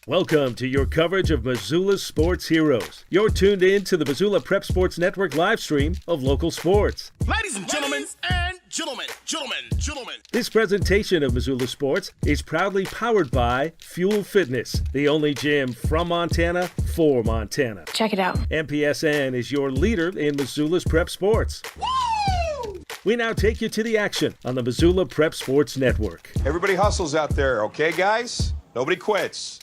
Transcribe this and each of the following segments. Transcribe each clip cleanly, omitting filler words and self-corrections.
Welcome to your coverage of Missoula's sports heroes. You're tuned in to the Missoula Prep Sports Network live stream of local sports. Ladies and gentlemen, This presentation of Missoula Sports is proudly powered by Fuel Fitness, the only gym from Montana for Montana. Check it out. MPSN is your leader in Missoula's prep sports. Woo! We now take you to the action on the Missoula Prep Sports Network. Everybody hustles out there, okay, guys? Nobody quits.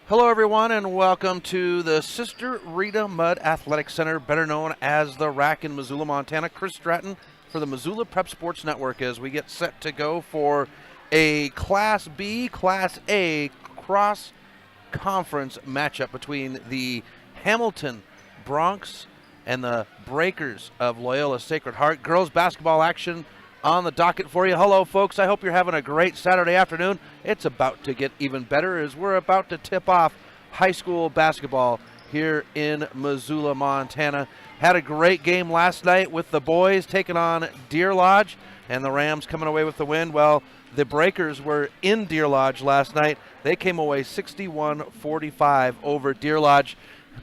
Hello, everyone, and welcome to the Sister Rita Mudd Athletic Center, better known as the Rack in Missoula, Montana. Chris Stratton for the Missoula Prep Sports Network as we get set to go for a Class B, Class A cross-conference matchup between the Hamilton Bronx and the Breakers of Loyola Sacred Heart. Girls basketball action on the docket for you. Hello, folks. I hope you're having a great Saturday afternoon. It's about to get even better as we're about to tip off high school basketball here in Missoula, Montana. Had a great game last night with the boys taking on Deer Lodge, and the Rams coming away with the win. Well, the Breakers were in Deer Lodge last night. They came away 61-45 over Deer Lodge,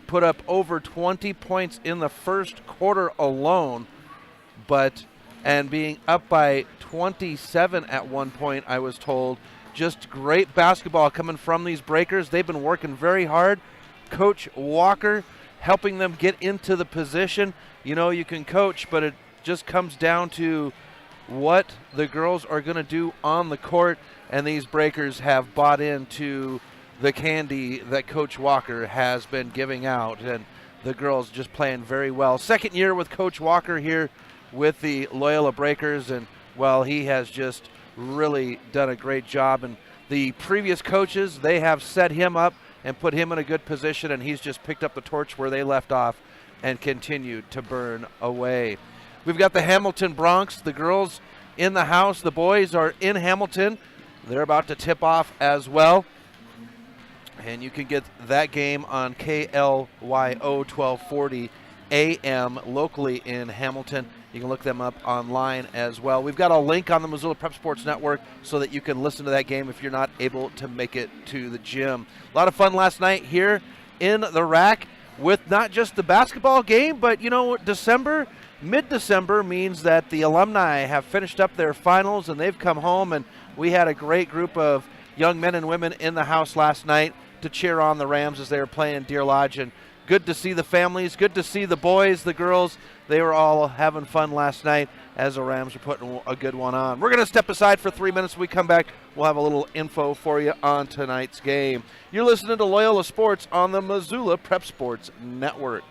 put up over 20 points in the first quarter alone, and being up by 27 at one point, I was told. Just great basketball coming from these Breakers. They've been working very hard. Coach Walker helping them get into the position. You know, you can coach, but it just comes down to what the girls are going to do on the court, and these Breakers have bought into the candy that Coach Walker has been giving out, and the girls just playing very well. Second year with Coach Walker here with the Loyola Breakers, and well, he has just really done a great job. And the previous coaches, they have set him up and put him in a good position, and he's just picked up the torch where they left off and continued to burn away. We've got the Hamilton Bronx, the girls in the house. The boys are in Hamilton. They're about to tip off as well. And you can get that game on KLYO 1240 AM locally in Hamilton. You can look them up online as well. We've got a link on the Missoula Prep Sports Network so that you can listen to that game if you're not able to make it to the gym. A lot of fun last night here in the Rack with not just the basketball game, but, you know, mid-December means that the alumni have finished up their finals and they've come home, and we had a great group of young men and women in the house last night to cheer on the Rams as they were playing Deer Lodge. And good to see the families, good to see the boys, the girls. They were all having fun last night as the Rams are putting a good one on. We're going to step aside for 3 minutes. When we come back, we'll have a little info for you on tonight's game. You're listening to Loyola Sports on the Missoula Prep Sports Network.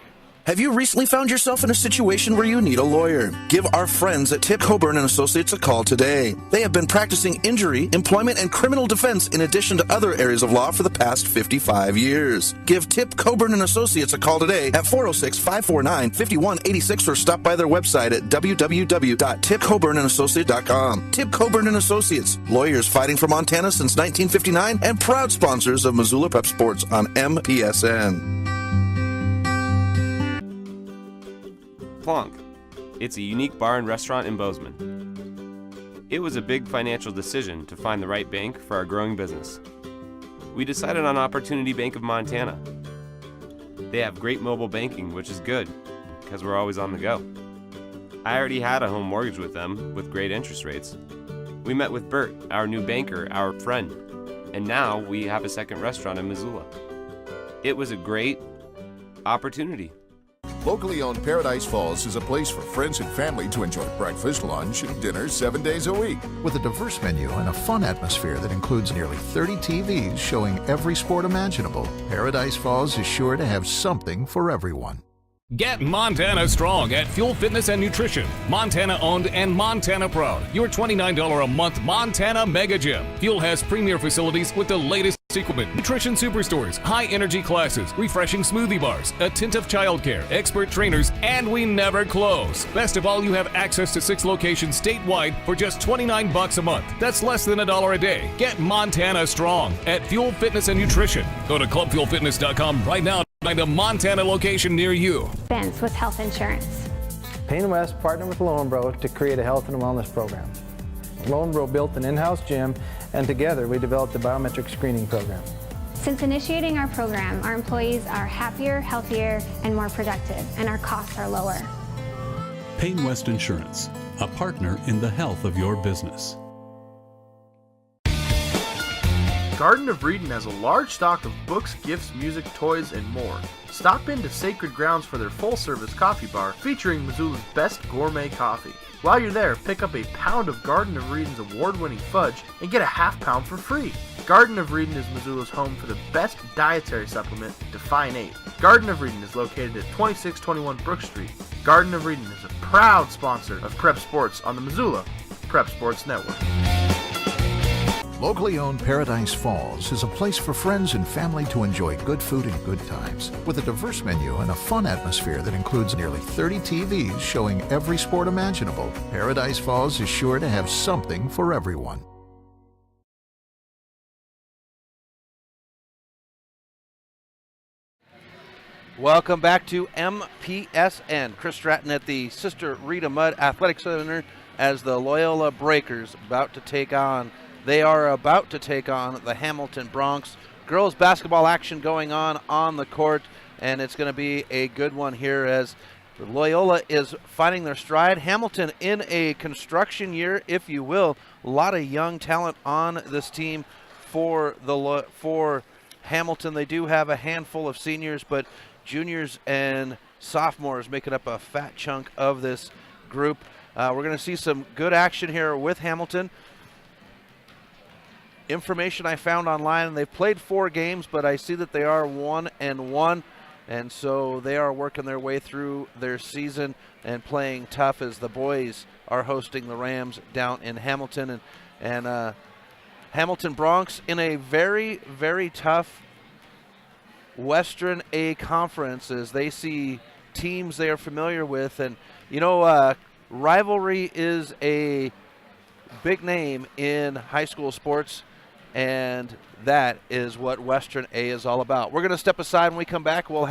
Have you recently found yourself in a situation where you need a lawyer? Give our friends at Tip Coburn & Associates a call today. They have been practicing injury, employment, and criminal defense in addition to other areas of law for the past 55 years. Give Tip Coburn & Associates a call today at 406-549-5186 or stop by their website at www.tipcoburnandassociates.com. Tip Coburn & Associates, lawyers fighting for Montana since 1959 and proud sponsors of Missoula Prep Sports on MPSN. Plonk. It's a unique bar and restaurant in Bozeman. It was a big financial decision to find the right bank for our growing business. We decided on Opportunity Bank of Montana. They have great mobile banking, which is good, because we're always on the go. I already had a home mortgage with them with great interest rates. We met with Bert, our new banker, our friend, and now we have a second restaurant in Missoula. It was a great opportunity. Locally owned Paradise Falls is a place for friends and family to enjoy breakfast, lunch, and dinner 7 days a week. With a diverse menu and a fun atmosphere that includes nearly 30 TVs showing every sport imaginable, Paradise Falls is sure to have something for everyone. Get Montana strong at Fuel Fitness and Nutrition. Montana owned and Montana proud. Your $29 a month Montana Mega Gym. Fuel has premier facilities with the latest equipment, nutrition superstores, high energy classes, refreshing smoothie bars, attentive childcare, expert trainers, and we never close. Best of all, you have access to 6 locations statewide for just $29 a month. That's less than $1 a day. Get Montana strong at Fuel Fitness and Nutrition. Go to clubfuelfitness.com right now to find a Montana location near you. Ben's with health insurance. Payne West partnered with Loyola to create a health and wellness program. Loyola built an in-house gym, and together we developed a biometric screening program. Since initiating our program, our employees are happier, healthier, and more productive, and our costs are lower. Payne West Insurance, a partner in the health of your business. Garden of Reading has a large stock of books, gifts, music, toys, and more. Stop into Sacred Grounds for their full-service coffee bar featuring Missoula's best gourmet coffee. While you're there, pick up a pound of Garden of Reading's award-winning fudge and get a half pound for free. Garden of Reading is Missoula's home for the best dietary supplement, Define 8. Garden of Reading is located at 2621 Brook Street. Garden of Reading is a proud sponsor of Prep Sports on the Missoula Prep Sports Network. Locally owned Paradise Falls is a place for friends and family to enjoy good food and good times. With a diverse menu and a fun atmosphere that includes nearly 30 TVs showing every sport imaginable, Paradise Falls is sure to have something for everyone. Welcome back to MPSN. Chris Stratton at the Sister Rita Mudd Athletic Center as the Loyola Breakers They are about to take on the Hamilton Bronx. Girls basketball action going on the court, and it's going to be a good one here as Loyola is finding their stride. Hamilton in a construction year, if you will. A lot of young talent on this team for Hamilton. They do have a handful of seniors, but juniors and sophomores making up a fat chunk of this group. We're going to see some good action here with Hamilton. Information I found online, and they've played 4 games, but I see that they are 1-1, and so they are working their way through their season and playing tough as the boys are hosting the Rams down in Hamilton. And Hamilton Bronx in a very, very tough Western A conference as they see teams they are familiar with. And, rivalry is a big name in high school sports, and that is what Western A is all about. We're going to step aside. When we come back, we'll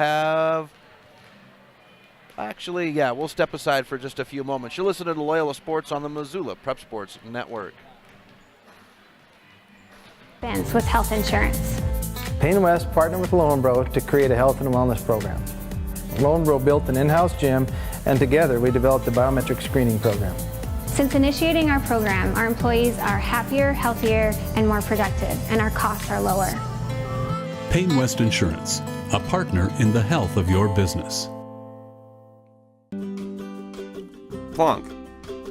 step aside for just a few moments. You'll listen to Loyola Sports on the Missoula Prep Sports Network. With health insurance. Payne West partnered with Loyola to create a health and wellness program. Loyola built an in-house gym, and together we developed a biometric screening program. Since initiating our program, our employees are happier, healthier, and more productive, and our costs are lower. Payne West Insurance, a partner in the health of your business. Plonk.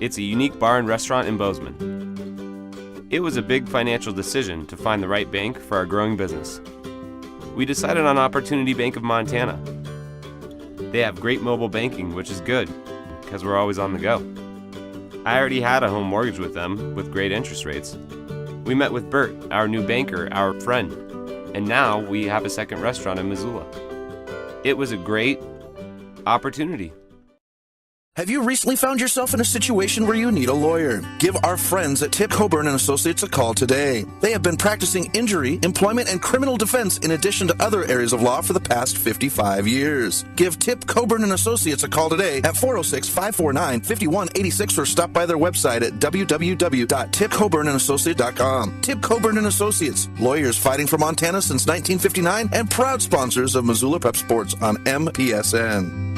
It's a unique bar and restaurant in Bozeman. It was a big financial decision to find the right bank for our growing business. We decided on Opportunity Bank of Montana. They have great mobile banking, which is good, because we're always on the go. I already had a home mortgage with them, with great interest rates. We met with Bert, our new banker, our friend, and now we have a second restaurant in Missoula. It was a great opportunity. Have you recently found yourself in a situation where you need a lawyer? Give our friends at Tip Coburn and Associates a call today. They have been practicing injury, employment, and criminal defense in addition to other areas of law for the past 55 years. Give Tip Coburn and Associates a call today at 406-549-5186 or stop by their website at www.tipcoburnandassociates.com. Tip Coburn and Associates, lawyers fighting for Montana since 1959 and proud sponsors of Missoula Prep Sports on MPSN.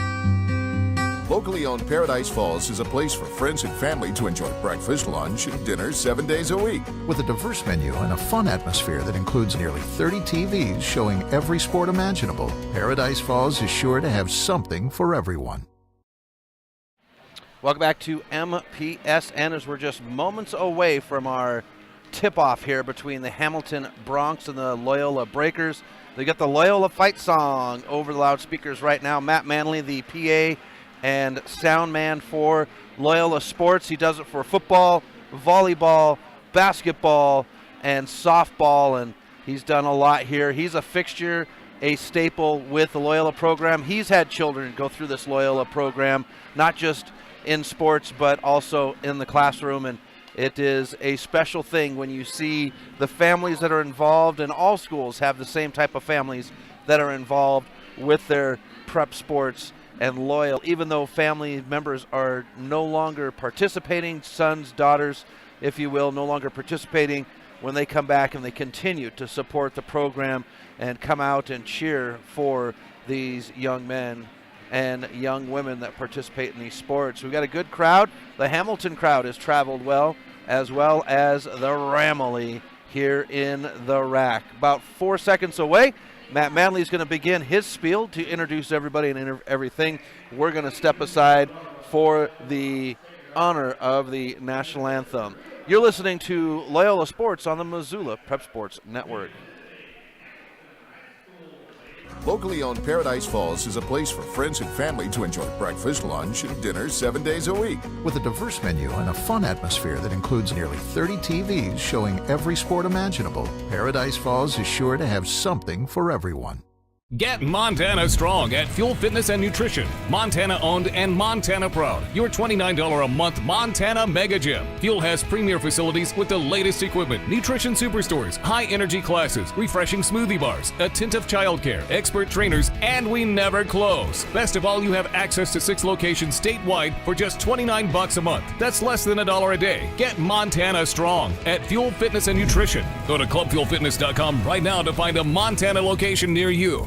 Locally owned Paradise Falls is a place for friends and family to enjoy breakfast, lunch, and dinner 7 days a week. With a diverse menu and a fun atmosphere that includes nearly 30 TVs showing every sport imaginable, Paradise Falls is sure to have something for everyone. Welcome back to MPSN as we're just moments away from our tip-off here between the Hamilton Bronx and the Loyola Breakers. They got the Loyola fight song over the loudspeakers right now. Matt Manley, the PA and sound man for Loyola Sports. He does it for football, volleyball, basketball, and softball, and he's done a lot here. He's a fixture, a staple with the Loyola program. He's had children go through this Loyola program, not just in sports, but also in the classroom, and it is a special thing when you see the families that are involved, and all schools have the same type of families that are involved with their prep sports and loyal, even though family members are no longer participating, sons, daughters, if you will, no longer participating. When they come back and they continue to support the program and come out and cheer for these young men and young women that participate in these sports. We've got a good crowd. The Hamilton crowd has traveled well as the Ramilly here in the rack. About 4 seconds away, Matt Manley is going to begin his spiel to introduce everybody and everything. We're going to step aside for the honor of the national anthem. You're listening to Loyola Sports on the Missoula Prep Sports Network. Locally owned Paradise Falls is a place for friends and family to enjoy breakfast, lunch, and dinner 7 days a week. With a diverse menu and a fun atmosphere that includes nearly 30 TVs showing every sport imaginable, Paradise Falls is sure to have something for everyone. Get Montana strong at Fuel Fitness and Nutrition. Montana owned and Montana proud. Your $29 a month Montana Mega Gym. Fuel has premier facilities with the latest equipment, nutrition superstores, high energy classes, refreshing smoothie bars, attentive childcare, expert trainers, and we never close. Best of all, you have access to 6 locations statewide for just $29 a month. That's less than $1 a day. Get Montana strong at Fuel Fitness and Nutrition. Go to clubfuelfitness.com right now to find a Montana location near you.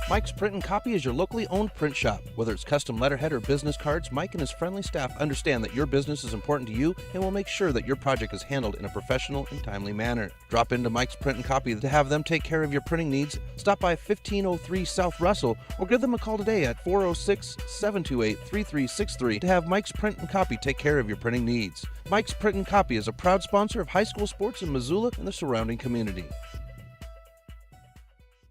Mike's Print and Copy is your locally owned print shop. Whether it's custom letterhead or business cards, Mike and his friendly staff understand that your business is important to you and will make sure that your project is handled in a professional and timely manner. Drop into Mike's Print and Copy to have them take care of your printing needs. Stop by 1503 South Russell or give them a call today at 406-728-3363 to have Mike's Print and Copy take care of your printing needs. Mike's Print and Copy is a proud sponsor of high school sports in Missoula and the surrounding community.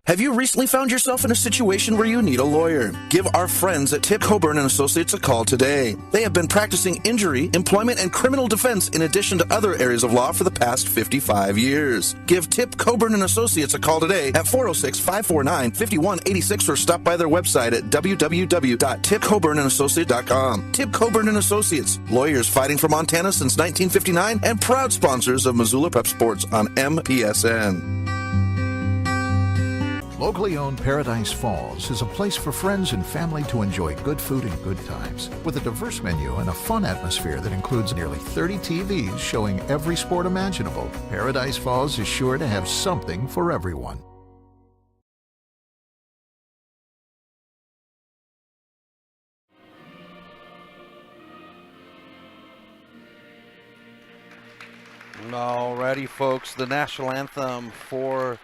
Have you recently found yourself in a situation where you need a lawyer? Give our friends at Tip Coburn and Associates a call today. They have been practicing injury, employment, and criminal defense in addition to other areas of law for the past 55 years. Give Tip Coburn and Associates a call today at 406-549-5186 or stop by their website at www.tipcoburnandassociates.com. Tip Coburn and Associates, lawyers fighting for Montana since 1959 and proud sponsors of Missoula Prep Sports on MPSN. Locally owned Paradise Falls is a place for friends and family to enjoy good food and good times. With a diverse menu and a fun atmosphere that includes nearly 30 TVs showing every sport imaginable, Paradise Falls is sure to have something for everyone. Alrighty, folks, the national anthem for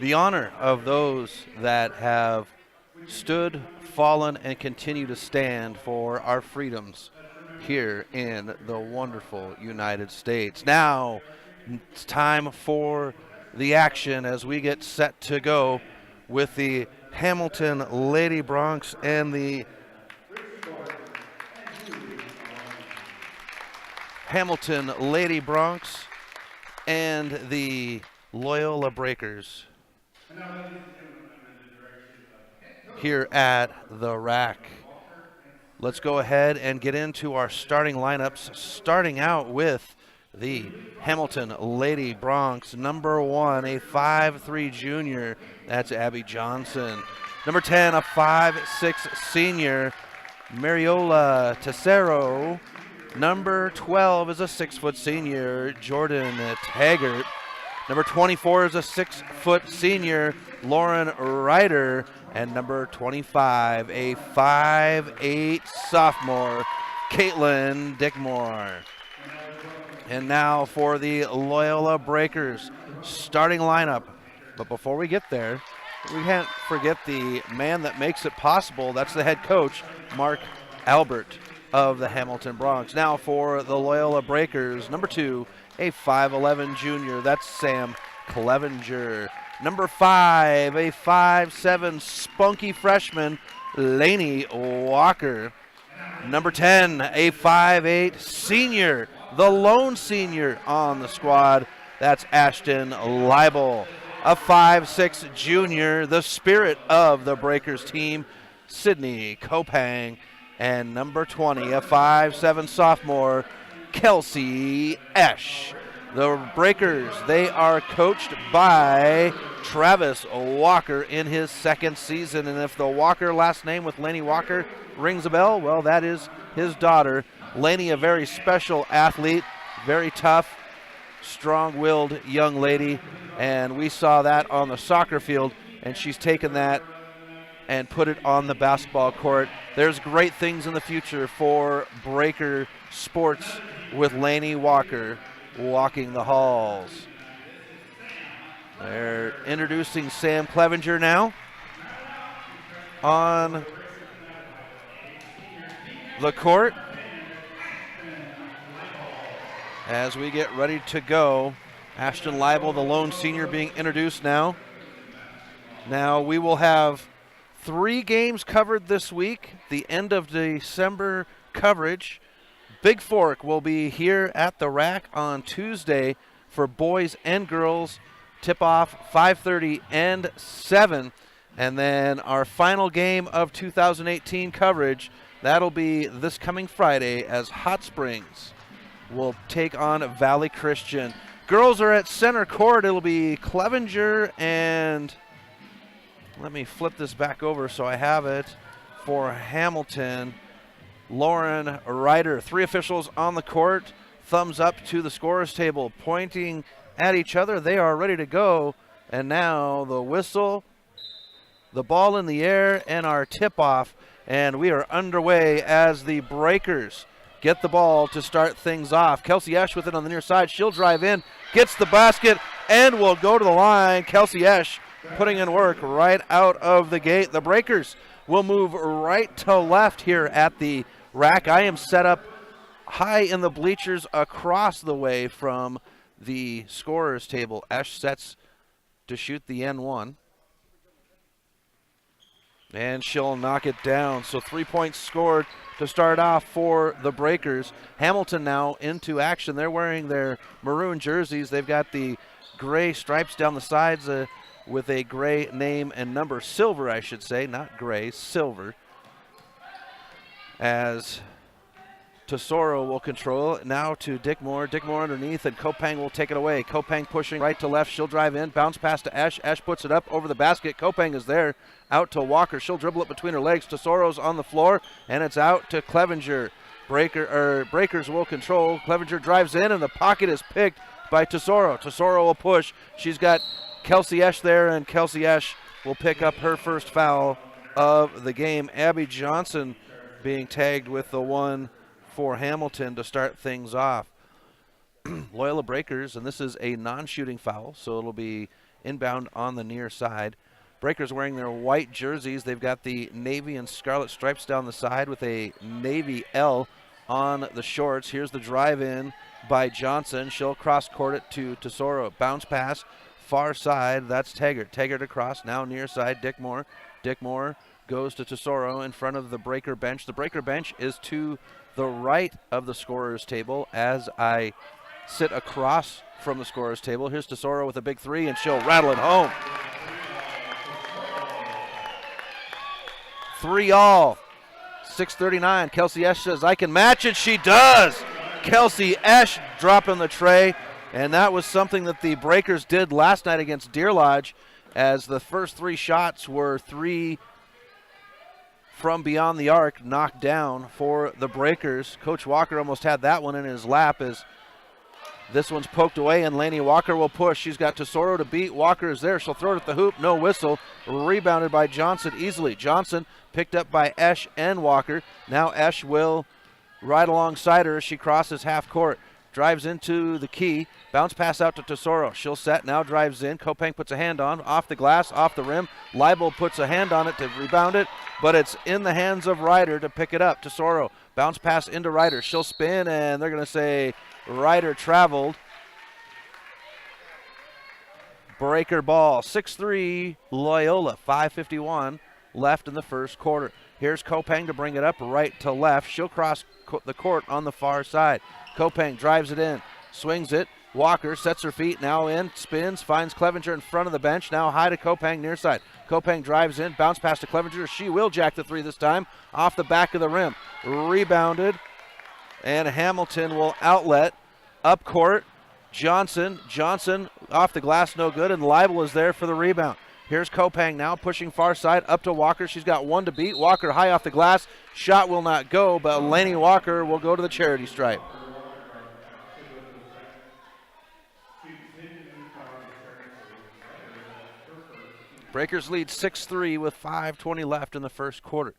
the honor of those that have stood, fallen, and continue to stand for our freedoms here in the wonderful United States. Now, it's time for the action as we get set to go with the Hamilton Lady Broncs and the Hamilton Lady Broncs and the Loyola Breakers here at the rack. Let's go ahead and get into our starting lineups, starting out with the Hamilton Lady Broncs. Number 1, a 5'3" junior, that's Abby Johnson. Number 10, a 5'6" senior, Mariola Tessero. Number 12 is a 6' senior, Jordan Taggart. Number 24 is a 6' senior, Lauren Ryder. And number 25, a 5'8" sophomore, Caitlin Dickmore. And now for the Loyola Breakers starting lineup. But before we get there, we can't forget the man that makes it possible. That's the head coach, Mark Albert of the Hamilton Broncs. Now for the Loyola Breakers, number 2, a 5'11" junior. That's Sam Clevenger. Number 5, a 5'7" spunky freshman, Lainey Walker. Number 10, a 5'8" senior, the lone senior on the squad. That's Ashton Leibel. A 5'6" junior, the spirit of the Breakers team, Sydney Kopang. And number 20, a 5'7" sophomore, Kelsey Esch. The Breakers, they are coached by Travis Walker in his second season. And if the Walker last name with Laney Walker rings a bell, well, that is his daughter. Laney, a very special athlete, very tough, strong-willed young lady, and we saw that on the soccer field, and she's taken that and put it on the basketball court. There's great things in the future for Breaker sports with Laney Walker walking the halls. They're introducing Sam Clevenger now on the court as we get ready to go. Ashton Leibel, the lone senior, being introduced now. Now we will have 3 games covered this week, the end of December coverage. Big Fork will be here at the rack on Tuesday for boys and girls. Tip-off 5:30 and 7. And then our final game of 2018 coverage, that'll be this coming Friday as Hot Springs will take on Valley Christian. Girls are at center court. It'll be Clevenger and, let me flip this back over so I have it, for Hamilton, Lauren Ryder. 3 officials on the court. Thumbs up to the scorer's table, pointing at each other. They are ready to go. And now the whistle, the ball in the air, and our tip-off. And we are underway as the Breakers get the ball to start things off. Kelsey Esch with it on the near side. She'll drive in, gets the basket, and will go to the line. Kelsey Esch putting in work right out of the gate. The Breakers will move right to left here at the rack. I am set up high in the bleachers across the way from the scorer's table. Esch sets to shoot the N1. And she'll knock it down. So 3 points scored to start off for the Breakers. Hamilton now into action. They're wearing their maroon jerseys. They've got the gray stripes down the sides with a gray name and number. Silver, I should say, not gray, silver. As Tesoro will control it now to Dick Moore. Dick Moore underneath, and Kopang will take it away. Kopang pushing right to left. She'll drive in. Bounce pass to Esch. Esch puts it up over the basket. Kopang is there. Out to Walker. She'll dribble it between her legs. Tesoro's on the floor, and it's out to Clevenger. Breakers will control. Clevenger drives in, and the pocket is picked by Tesoro. Tesoro will push. She's got Kelsey Esch there, and Kelsey Esch will pick up her first foul of the game. Abby Johnson being tagged with the one for Hamilton to start things off. Loyola Breakers, and this is a non-shooting foul, so it'll be inbound on the near side. Breakers wearing their white jerseys. They've got the navy and scarlet stripes down the side with a navy L on the shorts. Here's the drive in by Johnson. She'll cross court it to Tesoro. Bounce pass, far side. That's Taggart. Taggart across, now near side, Dick Moore. Dick Moore goes to Tesoro in front of the Breaker bench. The Breaker bench is to the right of the scorer's table as I sit across from the scorer's table. Here's Tesoro with a big 3, and she'll rattle it home. 3-all. 6:39. Kelsey Esch says, I can match it. She does. Kelsey Esch dropping the tray. And that was something that the Breakers did last night against Deer Lodge, as the first 3 shots were 3 from beyond the arc, knocked down for the Breakers. Coach Walker almost had that one in his lap as this one's poked away, and Laney Walker will push. She's got Tesoro to beat. Walker is there. She'll throw it at the hoop. No whistle. Rebounded by Johnson easily. Johnson picked up by Esch and Walker. Now Esch will ride alongside her as she crosses half court. Drives into the key. Bounce pass out to Tesoro. She'll set, now drives in. Kopang puts a hand on. Off the glass, off the rim. Leibel puts a hand on it to rebound it, but it's in the hands of Ryder to pick it up. Tesoro, bounce pass into Ryder. She'll spin, and they're going to say Ryder traveled. Breaker ball. 6-3 Loyola. 5:51 left in the first quarter. Here's Kopang to bring it up right to left. She'll cross the court on the far side. Kopang drives it in, swings it. Walker sets her feet, now in, spins, finds Clevenger in front of the bench. Now high to Kopang near side. Kopang drives in, bounce pass to Clevenger. She will jack the 3 this time, off the back of the rim. Rebounded, and Hamilton will outlet up court. Johnson off the glass, no good, and Leibel is there for the rebound. Here's Kopang now pushing far side up to Walker. She's got one to beat. Walker high off the glass. Shot will not go, but Laney Walker will go to the charity stripe. Breakers lead 6-3 with 5:20 left in the first quarter.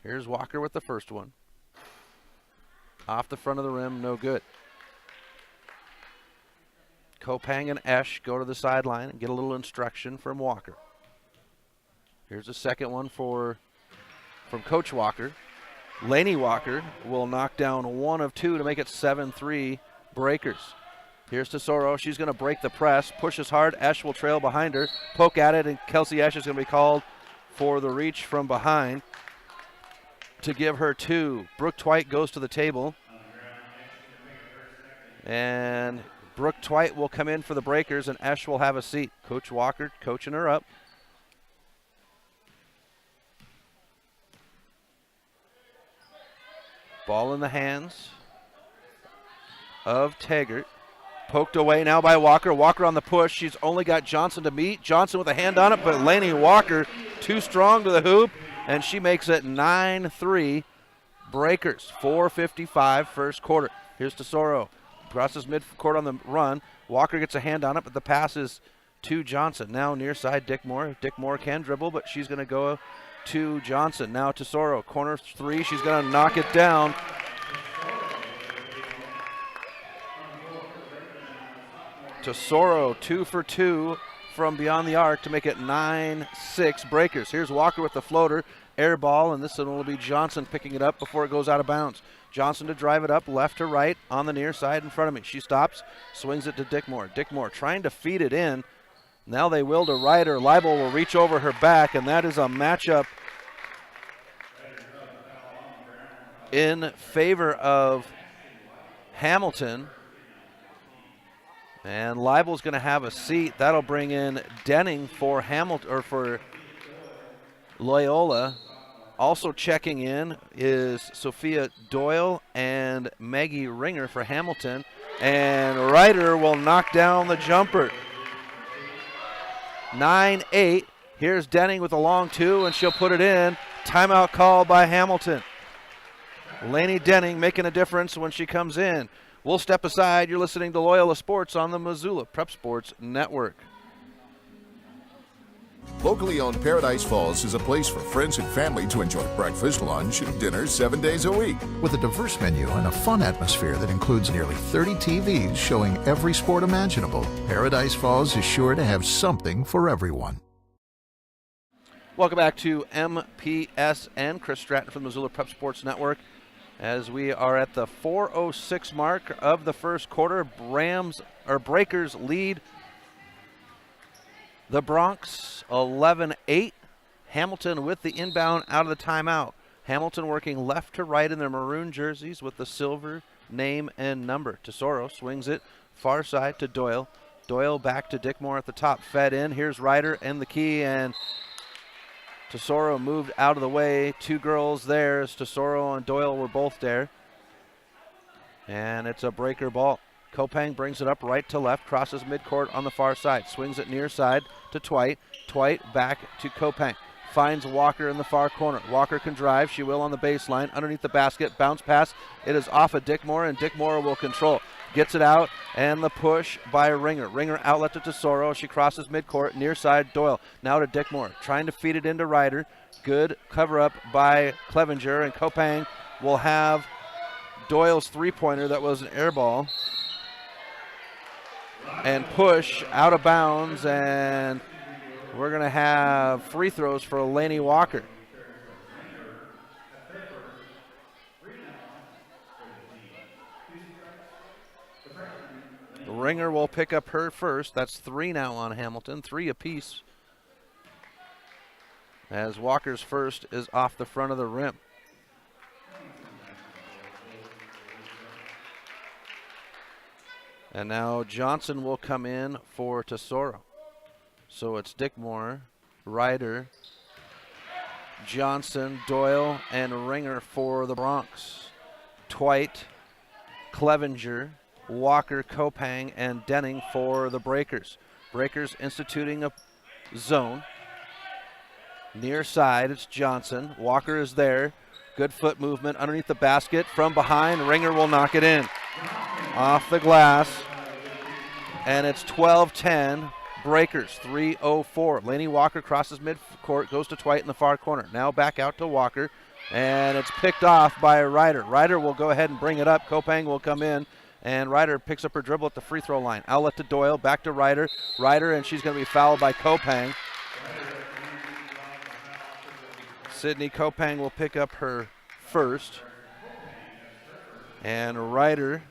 Here's Walker with the first one. Off the front of the rim, no good. Kopang and Esch go to the sideline and get a little instruction from Walker. Here's the second one from Coach Walker. Laney Walker will knock down one of two to make it 7-3 Breakers. Here's Tesoro. She's going to break the press, pushes hard. Esch will trail behind her, poke at it, and Kelsey Esch is going to be called for the reach from behind to give her two. Brooke Twite goes to the table. And Brooke Twite will come in for the Breakers, and Esch will have a seat. Coach Walker coaching her up. Ball in the hands of Taggart. Poked away now by Walker. Walker on the push. She's only got Johnson to meet. Johnson with a hand on it, but Laney Walker too strong to the hoop, and she makes it 9-3 Breakers. 4:55 first quarter. Here's Tesoro. Crosses midcourt on the run. Walker gets a hand on it, but the pass is to Johnson. Now near side, Dick Moore. Dick Moore can dribble, but she's going to go to Johnson. Now Tesoro. Corner three. She's going to knock it down. Tesoro 2 for 2 from beyond the arc to make it 9-6 Breakers. Here's Walker with the floater. Air ball, and this one will be Johnson picking it up before it goes out of bounds. Johnson to drive it up, left to right, on the near side in front of me. She stops, swings it to Dick Moore. Dick Moore trying to feed it in. Now they will to Ryder. Leibel will reach over her back, and that is a matchup in favor of Hamilton. And Leibel's going to have a seat. That'll bring in Denning for Hamilton, or for Loyola. Also checking in is Sophia Doyle and Maggie Ringer for Hamilton. And Ryder will knock down the jumper. 9-8. Here's Denning with a long two, and she'll put it in. Timeout call by Hamilton. Lainey Denning making a difference when she comes in. We'll step aside. You're listening to Loyola Sports on the Missoula Prep Sports Network. Locally owned Paradise Falls is a place for friends and family to enjoy breakfast, lunch, and dinner 7 days a week. With a diverse menu and a fun atmosphere that includes nearly 30 TVs showing every sport imaginable, Paradise Falls is sure to have something for everyone. Welcome back to MPSN. Chris Stratton from the Missoula Prep Sports Network. As we are at the 4:06 mark of the first quarter, Breakers lead the Bronx 11-8. Hamilton with the inbound out of the timeout. Hamilton working left to right in their maroon jerseys with the silver name and number. Tesoro swings it far side to Doyle. Doyle back to Dick Moore at the top. Fed in. Here's Ryder and the key, and Tesoro moved out of the way. Two girls there as Tesoro and Doyle were both there. And it's a Breaker ball. Kopang brings it up right to left, crosses midcourt on the far side, swings it near side to Twite. Twite back to Kopang. Finds Walker in the far corner. Walker can drive. She will on the baseline. Underneath the basket. Bounce pass. It is off of Dick Moore, and Dick Moore will control. Gets it out, and the push by Ringer. Ringer outlet to Tesoro. She crosses midcourt. Near side, Doyle. Now to Dick Moore. Trying to feed it into Ryder. Good cover up by Clevenger, and Kopang will have Doyle's three-pointer. That was an air ball. And push out of bounds, and we're going to have free throws for Laney Walker. Ringer will pick up her first. That's three now on Hamilton, three apiece. As Walker's first is off the front of the rim. And now Johnson will come in for Tesoro. So it's Dick Moore, Ryder, Johnson, Doyle, and Ringer for the Bronx. Twite, Clevenger, Walker, Kopang, and Denning for the Breakers. Breakers instituting a zone. Near side, it's Johnson. Walker is there. Good foot movement underneath the basket. From behind, Ringer will knock it in. Off the glass. And it's 12-10. Breakers, 3:04. Lainey Walker crosses midcourt, goes to Twite in the far corner. Now back out to Walker, and it's picked off by Ryder. Ryder will go ahead and bring it up. Kopang will come in, and Ryder picks up her dribble at the free throw line. Outlet to Doyle, back to Ryder. Ryder, and she's going to be fouled by Kopang. Sydney Kopang will pick up her first, and Ryder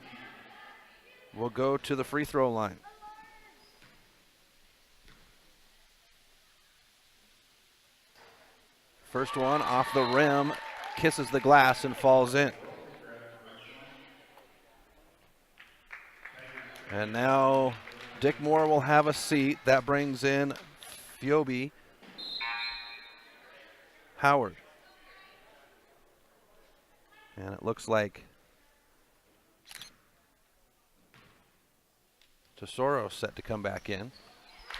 will go to the free throw line. First one off the rim, kisses the glass and falls in. And now Dick Moore will have a seat. That brings in Phoebe Howard. And it looks like Tesoro set to come back in,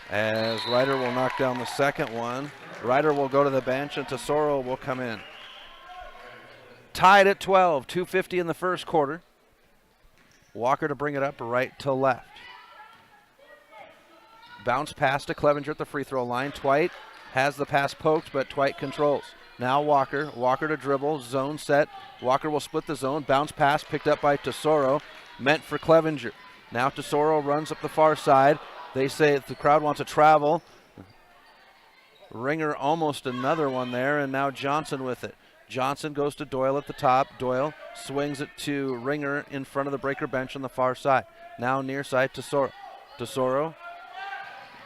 as Ryder will knock down the second one. Ryder will go to the bench, and Tesoro will come in. Tied at 12, 2:50 in the first quarter. Walker to bring it up right to left. Bounce pass to Clevenger at the free throw line. Twite has the pass poked, but Twite controls. Now Walker. Walker to dribble, zone set. Walker will split the zone. Bounce pass picked up by Tesoro, meant for Clevenger. Now Tesoro runs up the far side. They say the crowd wants to travel. Ringer almost another one there, and now Johnson with it. Johnson goes to Doyle at the top. Doyle swings it to Ringer in front of the Breaker bench on the far side. Now near side Tesoro. Tesoro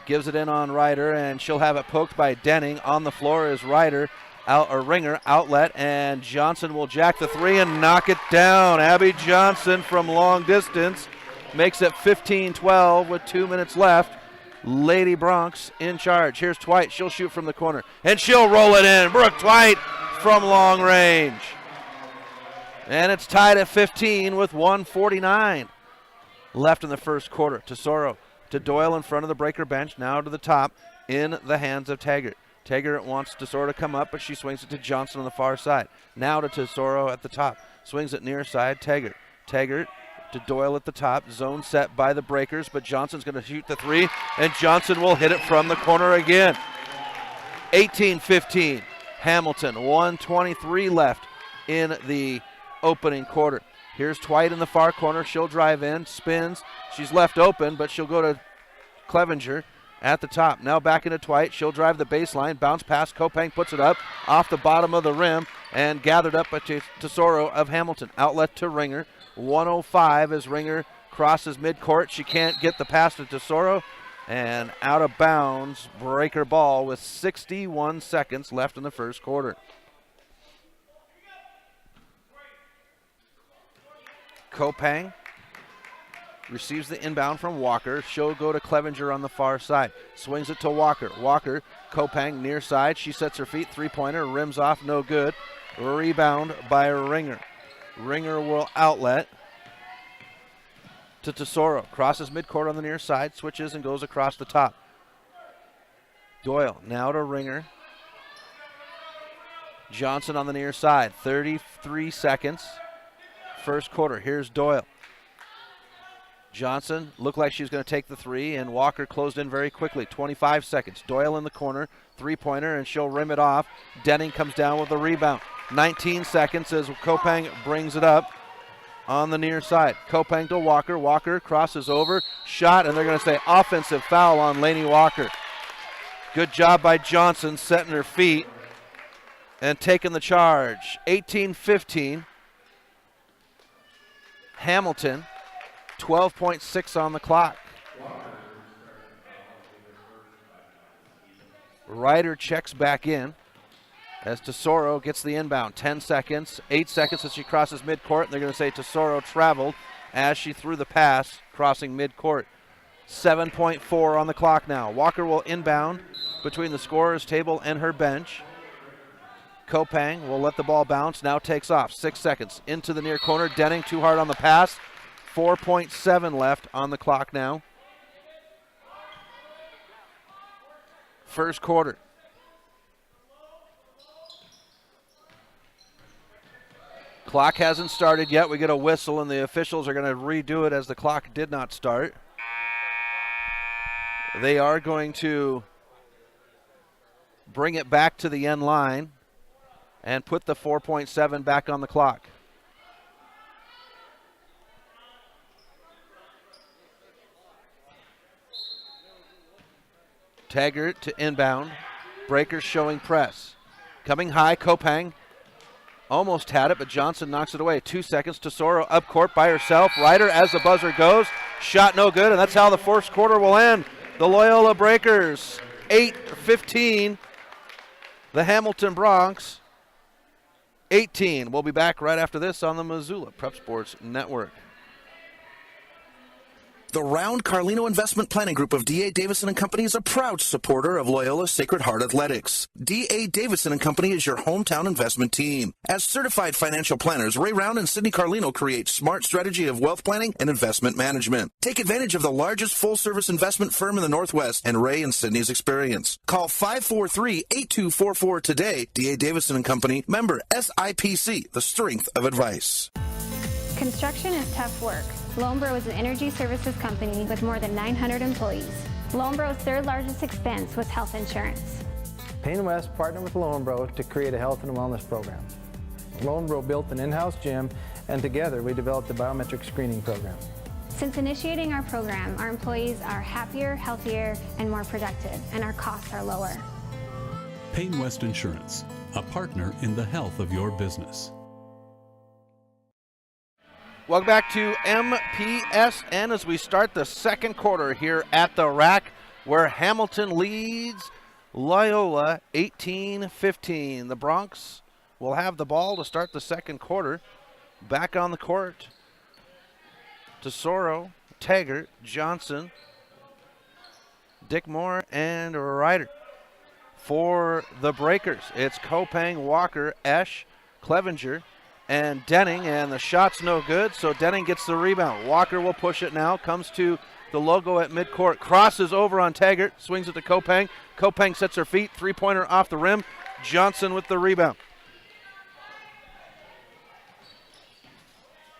gives it in on Ryder, and she'll have it poked by Denning. On the floor is Ryder, Ringer, outlet, and Johnson will jack the three and knock it down. Abby Johnson from long distance makes it 15-12 with 2 minutes left. Lady Bronx in charge. Here's Twite. She'll shoot from the corner, and she'll roll it in. Brooke Twite from long range. And it's tied at 15 with 1:49 left in the first quarter. Tesoro to Doyle in front of the Breaker bench. Now to the top in the hands of Taggart. Taggart wants Tesoro to come up, but she swings it to Johnson on the far side. Now to Tesoro at the top. Swings it near side. Taggart. Taggart to Doyle at the top. Zone set by the Breakers, but Johnson's going to shoot the three, and Johnson will hit it from the corner again. 18-15. Hamilton, 1:23 left in the opening quarter. Here's Twite in the far corner. She'll drive in, spins. She's left open, but she'll go to Clevenger at the top. Now back into Twite. She'll drive the baseline. Bounce pass. Kopang puts it up off the bottom of the rim and gathered up by Tesoro of Hamilton. Outlet to Ringer. 1:05 as Ringer crosses midcourt. She can't get the pass to Tesoro, and out of bounds. Breaker ball with 61 seconds left in the first quarter. Kopang receives the inbound from Walker. She'll go to Clevenger on the far side. Swings it to Walker. Walker, Kopang near side. She sets her feet. Three-pointer, rims off, no good. Rebound by Ringer. Ringer will outlet to Tesoro. Crosses midcourt on the near side. Switches and goes across the top. Doyle now to Ringer. Johnson on the near side. 33 seconds. First quarter. Here's Doyle. Johnson looked like she was going to take the three, and Walker closed in very quickly. 25 seconds. Doyle in the corner. Three-pointer, and she'll rim it off. Denning comes down with the rebound. 19 seconds as Kopang brings it up on the near side. Kopang to Walker. Walker crosses over. Shot, and they're going to say offensive foul on Lainey Walker. Good job by Johnson setting her feet and taking the charge. 18-15. Hamilton, 12.6 on the clock. Ryder checks back in as Tesoro gets the inbound. 10 seconds, 8 seconds as she crosses midcourt, and they're going to say Tesoro traveled as she threw the pass crossing midcourt. 7.4 on the clock now. Walker will inbound between the scorer's table and her bench. Kopang will let the ball bounce, now takes off. 6 seconds into the near corner. Denning too hard on the pass. 4.7 left on the clock now. First quarter. Clock hasn't started yet. We get a whistle, and the officials are going to redo it as the clock did not start. They are going to bring it back to the end line and put the 4.7 back on the clock. Taggart to inbound. Breakers showing press. Coming high, Kopang almost had it, but Johnson knocks it away. 2 seconds. Tesoro up court by herself. Ryder as the buzzer goes. Shot no good, and that's how the first quarter will end. The Loyola Breakers 8-15. The Hamilton Bronx 18. We'll be back right after this on the Missoula Prep Sports Network. The Round Carlino Investment Planning Group of D.A. Davison & Company is a proud supporter of Loyola Sacred Heart Athletics. D.A. Davison & Company is your hometown investment team. As certified financial planners, Ray Round and Sidney Carlino create smart strategy of wealth planning and investment management. Take advantage of the largest full-service investment firm in the Northwest and Ray and Sidney's experience. Call 543-8244 today. D.A. Davison & Company, member SIPC, the strength of advice. Construction is tough work. Loanbro is an energy services company with more than 900 employees. Loanbro's third largest expense was health insurance. Payne West partnered with Loanbro to create a health and wellness program. Loanbro built an in-house gym, and together we developed a biometric screening program. Since initiating our program, our employees are happier, healthier, and more productive, and our costs are lower. Payne West Insurance, a partner in the health of your business. Welcome back to MPSN as we start the second quarter here at the Rack, where Hamilton leads Loyola 18-15. The Bronx will have the ball to start the second quarter. Back on the court, Tesoro, Taggart, Johnson, Dick Moore, and Ryder. For the Breakers, it's Kopang, Walker, Esch, Clevenger, and Denning, and the shot's no good, so Denning gets the rebound. Walker will push it now, comes to the logo at midcourt, crosses over on Taggart, swings it to Kopang. Kopang sets her feet, three-pointer off the rim. Johnson with the rebound.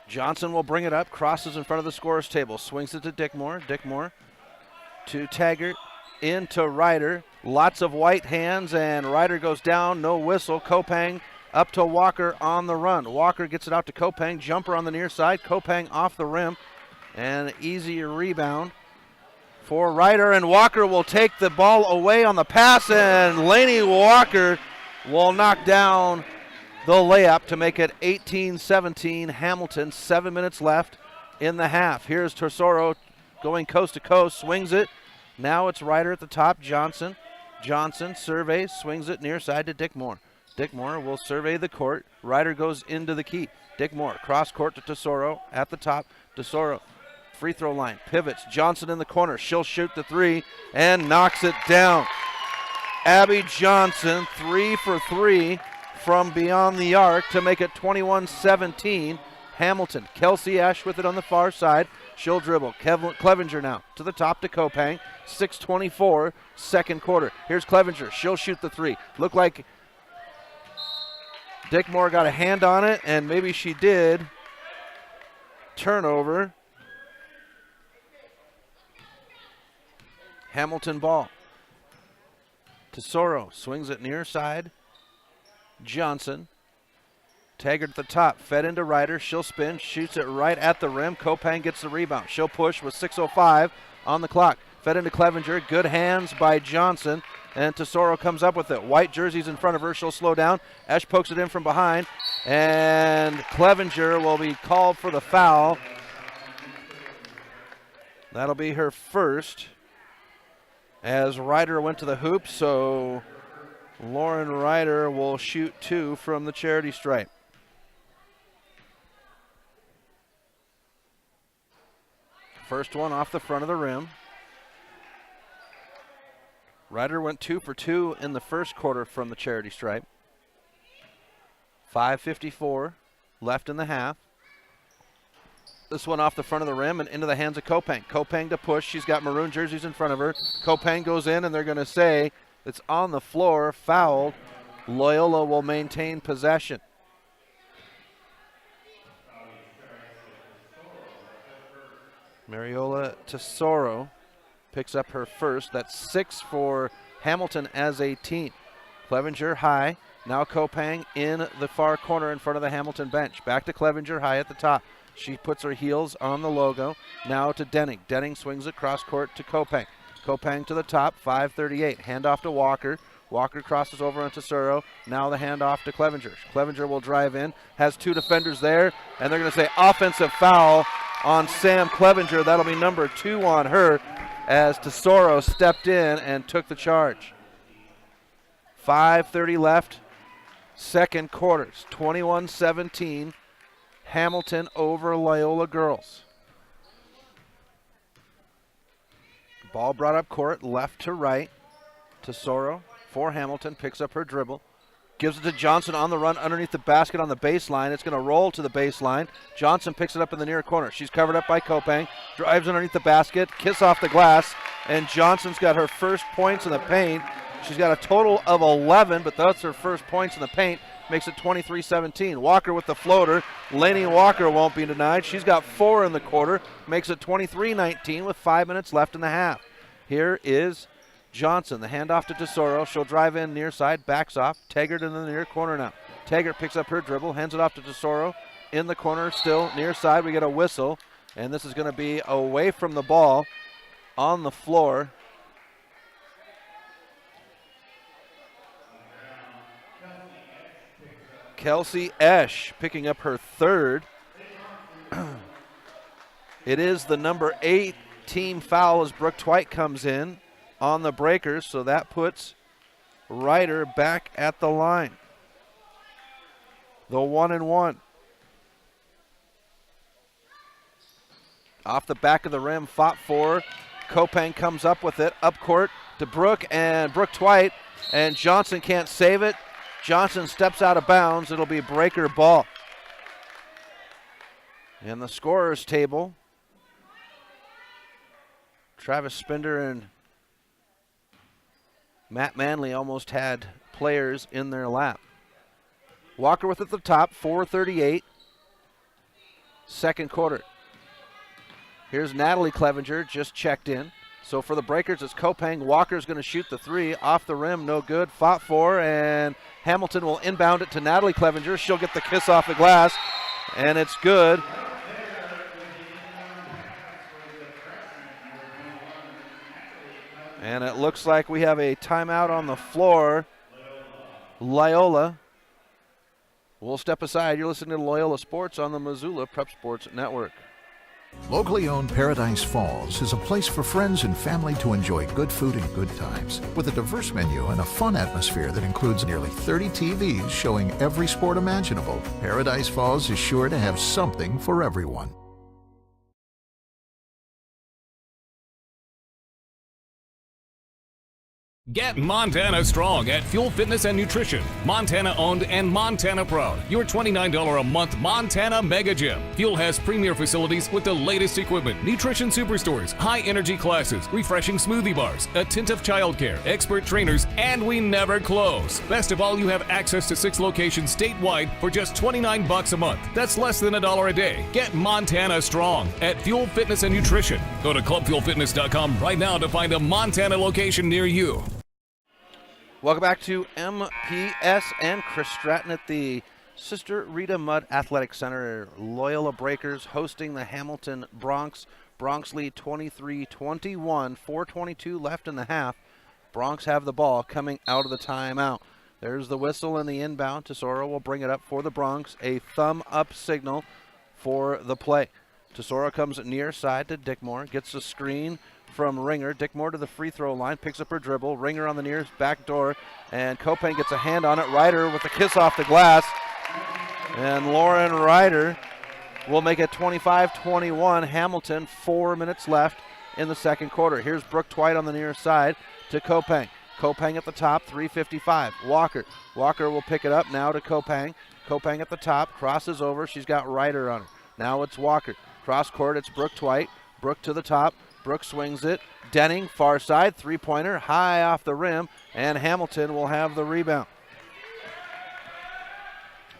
Johnson will bring it up, crosses in front of the scorer's table, swings it to Dick Moore. Dick Moore to Taggart, into Ryder. Lots of white hands, and Ryder goes down, no whistle. Kopang up to Walker on the run. Walker gets it out to Kopang. Jumper on the near side. Kopang off the rim. And an easy rebound for Ryder. And Walker will take the ball away on the pass. And Laney Walker will knock down the layup to make it 18-17 Hamilton. 7 minutes left in the half. Here's Tesoro going coast to coast. Swings it. Now it's Ryder at the top. Johnson. Johnson surveys. Swings it near side to Dick Moore. Dick Moore will survey the court. Ryder goes into the key. Dick Moore, cross court to Tesoro at the top. Tesoro, free throw line, pivots. Johnson in the corner. She'll shoot the three and knocks it down. Abby Johnson, 3 for 3 from beyond the arc to make it 21-17. Hamilton. Kelsey Esch with it on the far side. She'll dribble. Clevenger now to the top to Kopang. 6:24, second quarter. Here's Clevenger. She'll shoot the three. Look like Dick Moore got a hand on it, and maybe she did. Turnover. Hamilton ball. Tesoro swings it near side. Johnson. Taggart at the top, fed into Ryder. She'll spin, shoots it right at the rim. Kopang gets the rebound. She'll push with 6:05 on the clock. Fed into Clevenger. Good hands by Johnson. And Tesoro comes up with it. White jerseys in front of her. She'll slow down. Esch pokes it in from behind. And Clevenger will be called for the foul. That'll be her first. As Ryder went to the hoop, so Lauren Ryder will shoot 2 from the charity stripe. First one off the front of the rim. Ryder went 2 for 2 in the first quarter from the charity stripe. 5:54 left in the half. this one off the front of the rim and into the hands of Kopang. Kopang to push. She's got maroon jerseys in front of her. Kopang goes in, and they're going to say it's on the floor, fouled. Loyola will maintain possession. Mariola Tesoro picks up her first. That's 6 for Hamilton as a team. Clevenger high. Now Kopang in the far corner in front of the Hamilton bench. Back to Clevenger high at the top. She puts her heels on the logo. Now to Denning. Denning swings it cross court to Kopang. Kopang to the top, 5:38. Handoff to Walker. Walker crosses over on Tesoro. Now the handoff to Clevenger. Clevenger will drive in. Has 2 defenders there. And they're going to say offensive foul on Sam Clevenger. That'll be number 2 on her as Tesoro stepped in and took the charge. 5:30 left. Second quarters. 21-17. Hamilton over Loyola girls. Ball brought up court, left to right. Tesoro for Hamilton, picks up her dribble. Gives it to Johnson on the run underneath the basket on the baseline. It's going to roll to the baseline. Johnson picks it up in the near corner. She's covered up by Kopang. Drives underneath the basket. Kiss off the glass. And Johnson's got her first points in the paint. She's got a total of 11, but that's her first points in the paint. Makes it 23-17. Walker with the floater. Lainey Walker won't be denied. She's got 4 in the quarter. Makes it 23-19 with 5 minutes left in the half. Here is Johnson, the handoff to Tesoro. She'll drive in near side, backs off. Taggart in the near corner now. Taggart picks up her dribble, hands it off to Tesoro. In the corner, still near side. We get a whistle, and this is going to be away from the ball on the floor. Kelsey Esch picking up her third. It is the number 8 team foul as Brooke Twite comes in on the Breakers, so that puts Ryder back at the line. The 1-and-1. Off the back of the rim, fought for. Kopang comes up with it, up court to Brooke, and Brooke Twite, and Johnson can't save it. Johnson steps out of bounds. It'll be Breaker ball. In the scorer's table, Travis Spender and Matt Manley almost had players in their lap. Walker with at the top, 4:38. Second quarter. Here's Natalie Clevenger, just checked in. So for the Breakers, it's Kopang. Walker's going to shoot the 3. Off the rim, no good. Fought for, and Hamilton will inbound it to Natalie Clevenger. She'll get the kiss off the glass, and it's good. And it looks like we have a timeout on the floor. Loyola will step aside. You're listening to Loyola Sports on the Missoula Prep Sports Network. Locally owned Paradise Falls is a place for friends and family to enjoy good food and good times. With a diverse menu and a fun atmosphere that includes nearly 30 TVs showing every sport imaginable, Paradise Falls is sure to have something for everyone. Get Montana strong at Fuel Fitness and Nutrition. Montana owned and Montana proud. Your $29 a month Montana Mega Gym. Fuel has premier facilities with the latest equipment, nutrition superstores, high energy classes, refreshing smoothie bars, attentive childcare, expert trainers, and we never close. Best of all, you have access to 6 locations statewide for just $29 a month. That's less than $1 a day. Get Montana strong at Fuel Fitness and Nutrition. Go to clubfuelfitness.com right now to find a Montana location near you. Welcome back to MPSN. Chris Stratton at the Sister Rita Mudd Athletic Center. Loyola Breakers hosting the Hamilton Bronx. Bronx lead 23-21, 4:22 left in the half. Bronx have the ball coming out of the timeout. There's the whistle and the inbound. Tesoro will bring it up for the Bronx. A thumb up signal for the play. Tesoro comes near side to Dickmore, gets a screen from Ringer. Dickmore to the free throw line, picks up her dribble. Ringer on the near back door, and Kopang gets a hand on it. Ryder with a kiss off the glass, and Lauren Ryder will make it 25-21. Hamilton, 4 minutes left in the second quarter. Here's Brooke Twite on the near side to Kopang. Kopang at the top, 3:55. Walker. Walker will pick it up now to Kopang. Kopang at the top, crosses over. She's got Ryder on her. Now it's Walker. Cross court, it's Brooke Twite. Brooke to the top. Brooke swings it. Denning, far side, three-pointer, high off the rim, and Hamilton will have the rebound.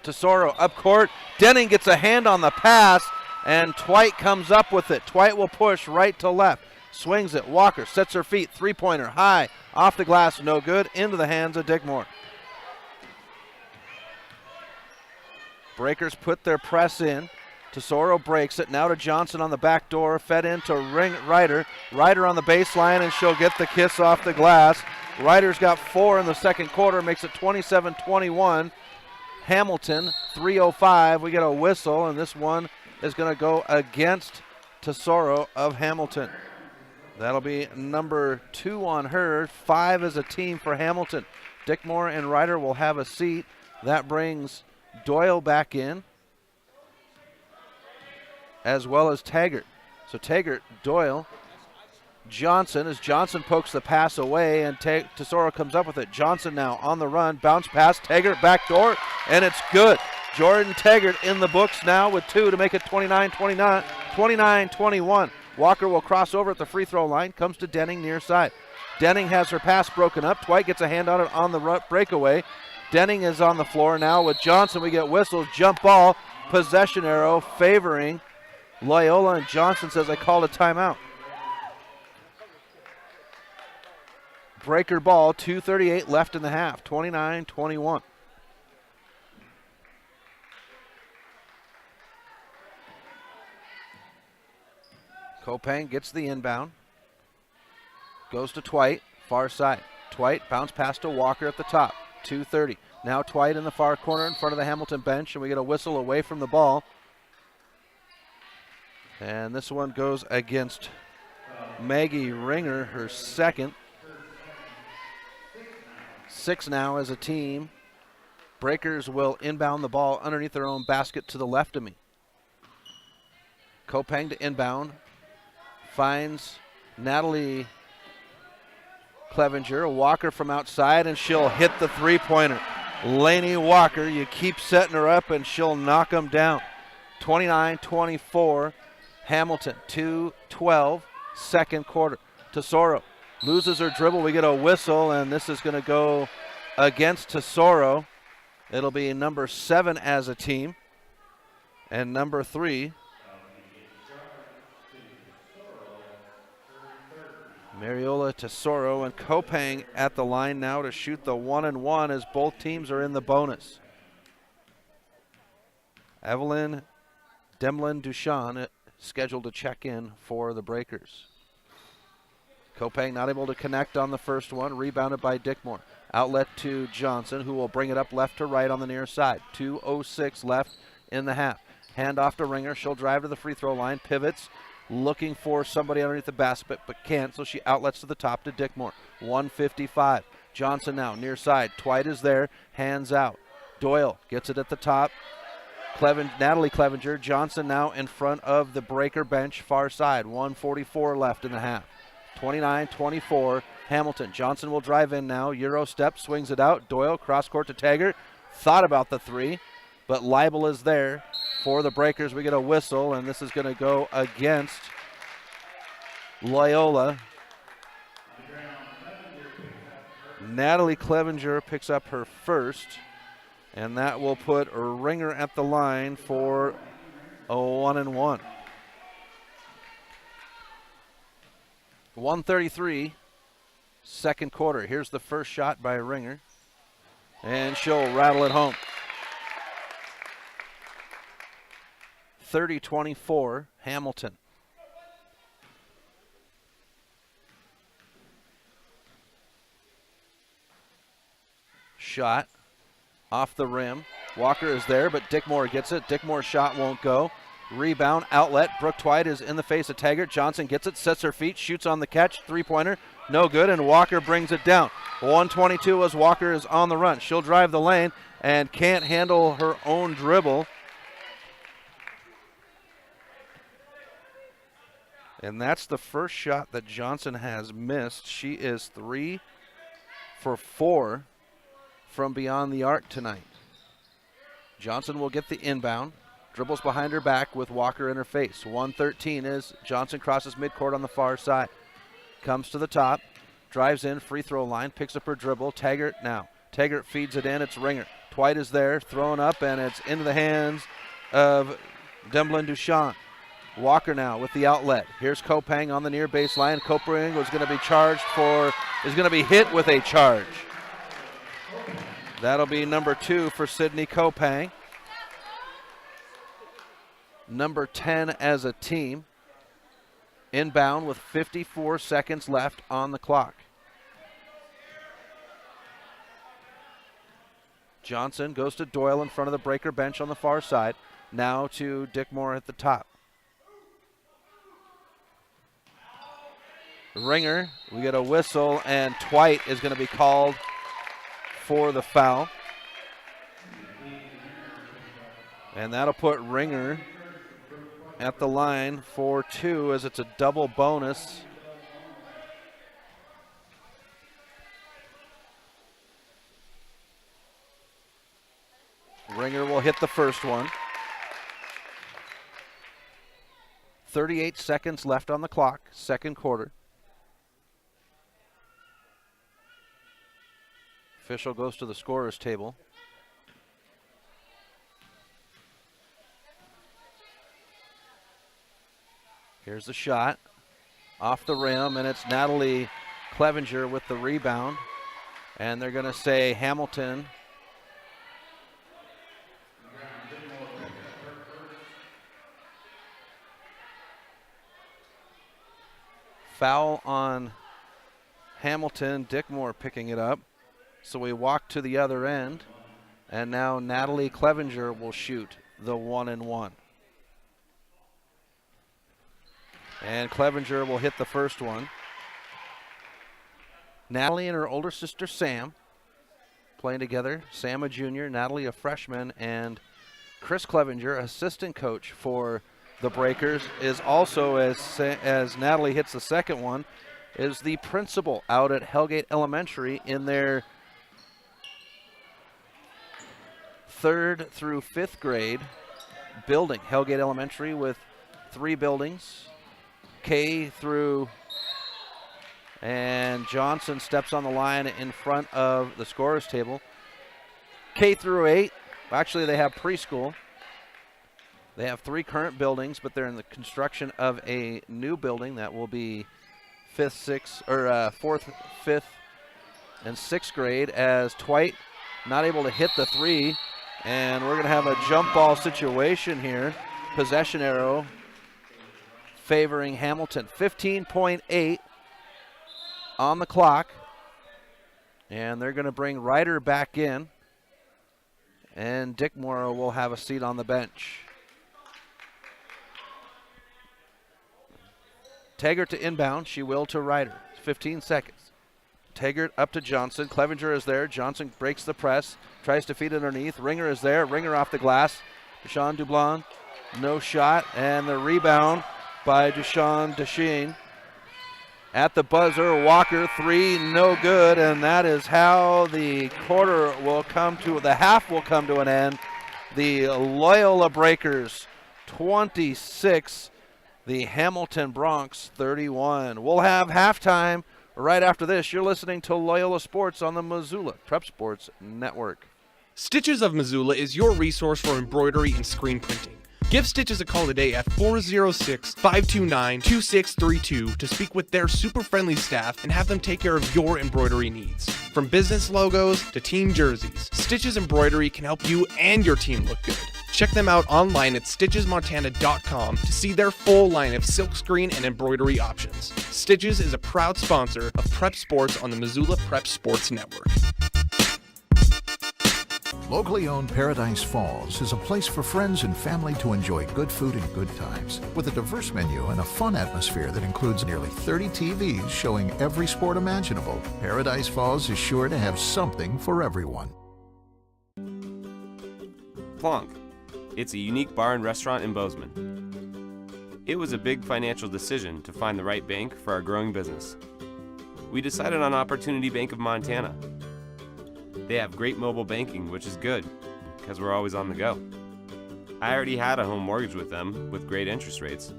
Tesoro up court. Denning gets a hand on the pass, and Twite comes up with it. Twite will push right to left. Swings it. Walker sets her feet. Three-pointer high. Off the glass. No good. Into the hands of Dickmore. Breakers put their press in. Tesoro breaks it. Now to Johnson on the back door. Fed in to Ryder. Ryder on the baseline, and she'll get the kiss off the glass. Ryder's got 4 in the second quarter. Makes it 27-21. Hamilton, 3:05. We get a whistle, and this one is going to go against Tesoro of Hamilton. That'll be number 2 on her. 5 as a team for Hamilton. Dickmore and Ryder will have a seat. That brings Doyle back in, as well as Taggart. So Taggart, Doyle, Johnson, as Johnson pokes the pass away, and Tesoro comes up with it. Johnson now on the run, bounce pass, Taggart backdoor, and it's good. Jordan Taggart in the books now with 2 to make it 29-21. Walker will cross over at the free throw line, comes to Denning near side. Denning has her pass broken up. Twite gets a hand on it on the breakaway. Denning is on the floor now with Johnson. We get whistles, jump ball, possession arrow favoring Loyola, and Johnson says, I called a timeout. Breaker ball, 2:38 left in the half, 29-21. Kopang gets the inbound. Goes to Twite, far side. Twite, bounce pass to Walker at the top, 2:30. Now Twite in the far corner in front of the Hamilton bench, and we get a whistle away from the ball. And this one goes against Maggie Ringer, her second. 6 now as a team. Breakers will inbound the ball underneath their own basket to the left of me. Kopang to inbound. Finds Natalie Clevenger. Walker from outside, and she'll hit the three-pointer. Lainey Walker, you keep setting her up, and she'll knock them down. 29-24. Hamilton, 2:12, second quarter. Tesoro loses her dribble. We get a whistle, and this is going to go against Tesoro. It'll be number 7 as a team, and number 3. Mariola Tesoro, and Kopang at the line now to shoot the 1-and-1 as both teams are in the bonus. Evelyn Demlin-Duchan scheduled to check in for the Breakers. Kopang not able to connect on the first one, rebounded by Dickmore. Outlet to Johnson, who will bring it up left to right on the near side. 2:06 left in the half. Hand off to Ringer. She'll drive to the free throw line, pivots, looking for somebody underneath the basket, but can't, so she outlets to the top to Dickmore. 1:55. Johnson now near side. Twite is there, hands out. Doyle gets it at the top. Natalie Clevenger. Johnson now in front of the Breaker bench, far side. 1:44 left in the half. 29-24. Hamilton. Johnson will drive in now. Euro step, swings it out. Doyle cross court to Taggart. Thought about the 3, but Leibel is there for the Breakers. We get a whistle, and this is going to go against Loyola. Natalie Clevenger picks up her first, and that will put Ringer at the line for a 1-and-1. 1:33, second quarter. Here's the first shot by Ringer, and she'll rattle it home. 30-24, Hamilton. Shot off the rim. Walker is there, but Dickmore gets it. Dickmore's shot won't go. Rebound, outlet. Brooke Twite is in the face of Taggart. Johnson gets it, sets her feet, shoots on the catch. Three-pointer, no good, and Walker brings it down. 1:22 as Walker is on the run. She'll drive the lane and can't handle her own dribble. And that's the first shot that Johnson has missed. She is 3 for 4 from beyond the arc tonight. Johnson will get the inbound. Dribbles behind her back with Walker in her face. 1:13 as Johnson crosses midcourt on the far side. Comes to the top, drives in, free throw line, picks up her dribble. Taggart now. Taggart feeds it in. It's Ringer. Dwight is there, throwing up, and it's into the hands of Demblin Duchamp. Walker now with the outlet. Here's Kopang on the near baseline. Kopang was going to be is going to be hit with a charge. That'll be number 2 for Sydney Kopang. Number 10 as a team. Inbound with 54 seconds left on the clock. Johnson goes to Doyle in front of the breaker bench on the far side. Now to Dick Moore at the top. Ringer, we get a whistle, and Dwight is going to be called for the foul. And that'll put Ringer at the line for 2 as it's a double bonus. Ringer will hit the first one. 38 seconds left on the clock, second quarter. Official goes to the scorer's table. Here's the shot. Off the rim, and it's Natalie Clevenger with the rebound. And they're going to say Hamilton. Foul on Hamilton. Dick Moore picking it up. So we walk to the other end. And now Natalie Clevenger will shoot the 1-and-1. And Clevenger will hit the first one. Natalie and her older sister Sam playing together. Sam a junior, Natalie a freshman, and Chris Clevenger, assistant coach for the Breakers, is also, as Natalie hits the second one, is the principal out at Hellgate Elementary in their 3rd through 5th grade building. Hellgate Elementary with 3 buildings. K through, and Johnson steps on the line in front of the scorer's table. K through 8, actually they have preschool. They have 3 current buildings, but they're in the construction of a new building that will be 4th, 5th, and 6th grade, as Dwight not able to hit the 3, and we're going to have a jump ball situation here. Possession arrow favoring Hamilton. 15.8 on the clock. And they're going to bring Ryder back in. And Dick Moore will have a seat on the bench. Taggart to inbound. She will to Ryder. 15 seconds. Taggart up to Johnson. Clevenger is there. Johnson breaks the press. Tries to feed underneath. Ringer is there. Ringer off the glass. Deshaun Dublon. No shot. And the rebound by Deshaun Desheen. At the buzzer, Walker, 3, no good, and that is how the half will come to an end. The Loyola Breakers 26, the Hamilton Bronx 31. We'll have halftime right after this. You're listening to Loyola Sports on the Missoula Prep Sports Network. Stitches of Missoula is your resource for embroidery and screen printing. Give Stitches a call today at 406-529-2632 to speak with their super friendly staff and have them take care of your embroidery needs. From business logos to team jerseys, Stitches Embroidery can help you and your team look good. Check them out online at stitchesmontana.com to see their full line of silkscreen and embroidery options. Stitches is a proud sponsor of Prep Sports on the Missoula Prep Sports Network. Locally owned Paradise Falls is a place for friends and family to enjoy good food and good times. With a diverse menu and a fun atmosphere that includes nearly 30 TVs showing every sport imaginable, Paradise Falls is sure to have something for everyone. Plonk. It's a unique bar and restaurant in Bozeman. It was a big financial decision to find the right bank for our growing business. We decided on Opportunity Bank of Montana. They have great mobile banking, which is good, because we're always on the go. I already had a home mortgage with them with great interest rates.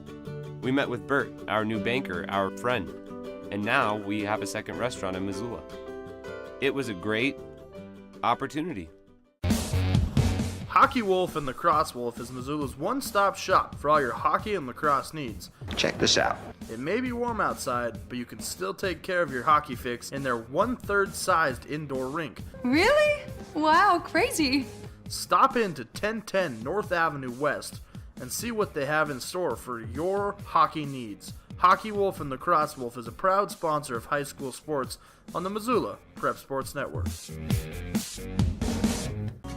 We met with Bert, our new banker, our friend, and now we have a second restaurant in Missoula. It was a great opportunity. Hockey Wolf and Lacrosse Wolf is Missoula's one-stop shop for all your hockey and lacrosse needs. Check this out. It may be warm outside, but you can still take care of your hockey fix in their 1/3 sized indoor rink. Really? Wow, crazy. Stop in to 1010 North Avenue West and see what they have in store for your hockey needs. Hockey Wolf and Lacrosse Wolf is a proud sponsor of high school sports on the Missoula Prep Sports Network.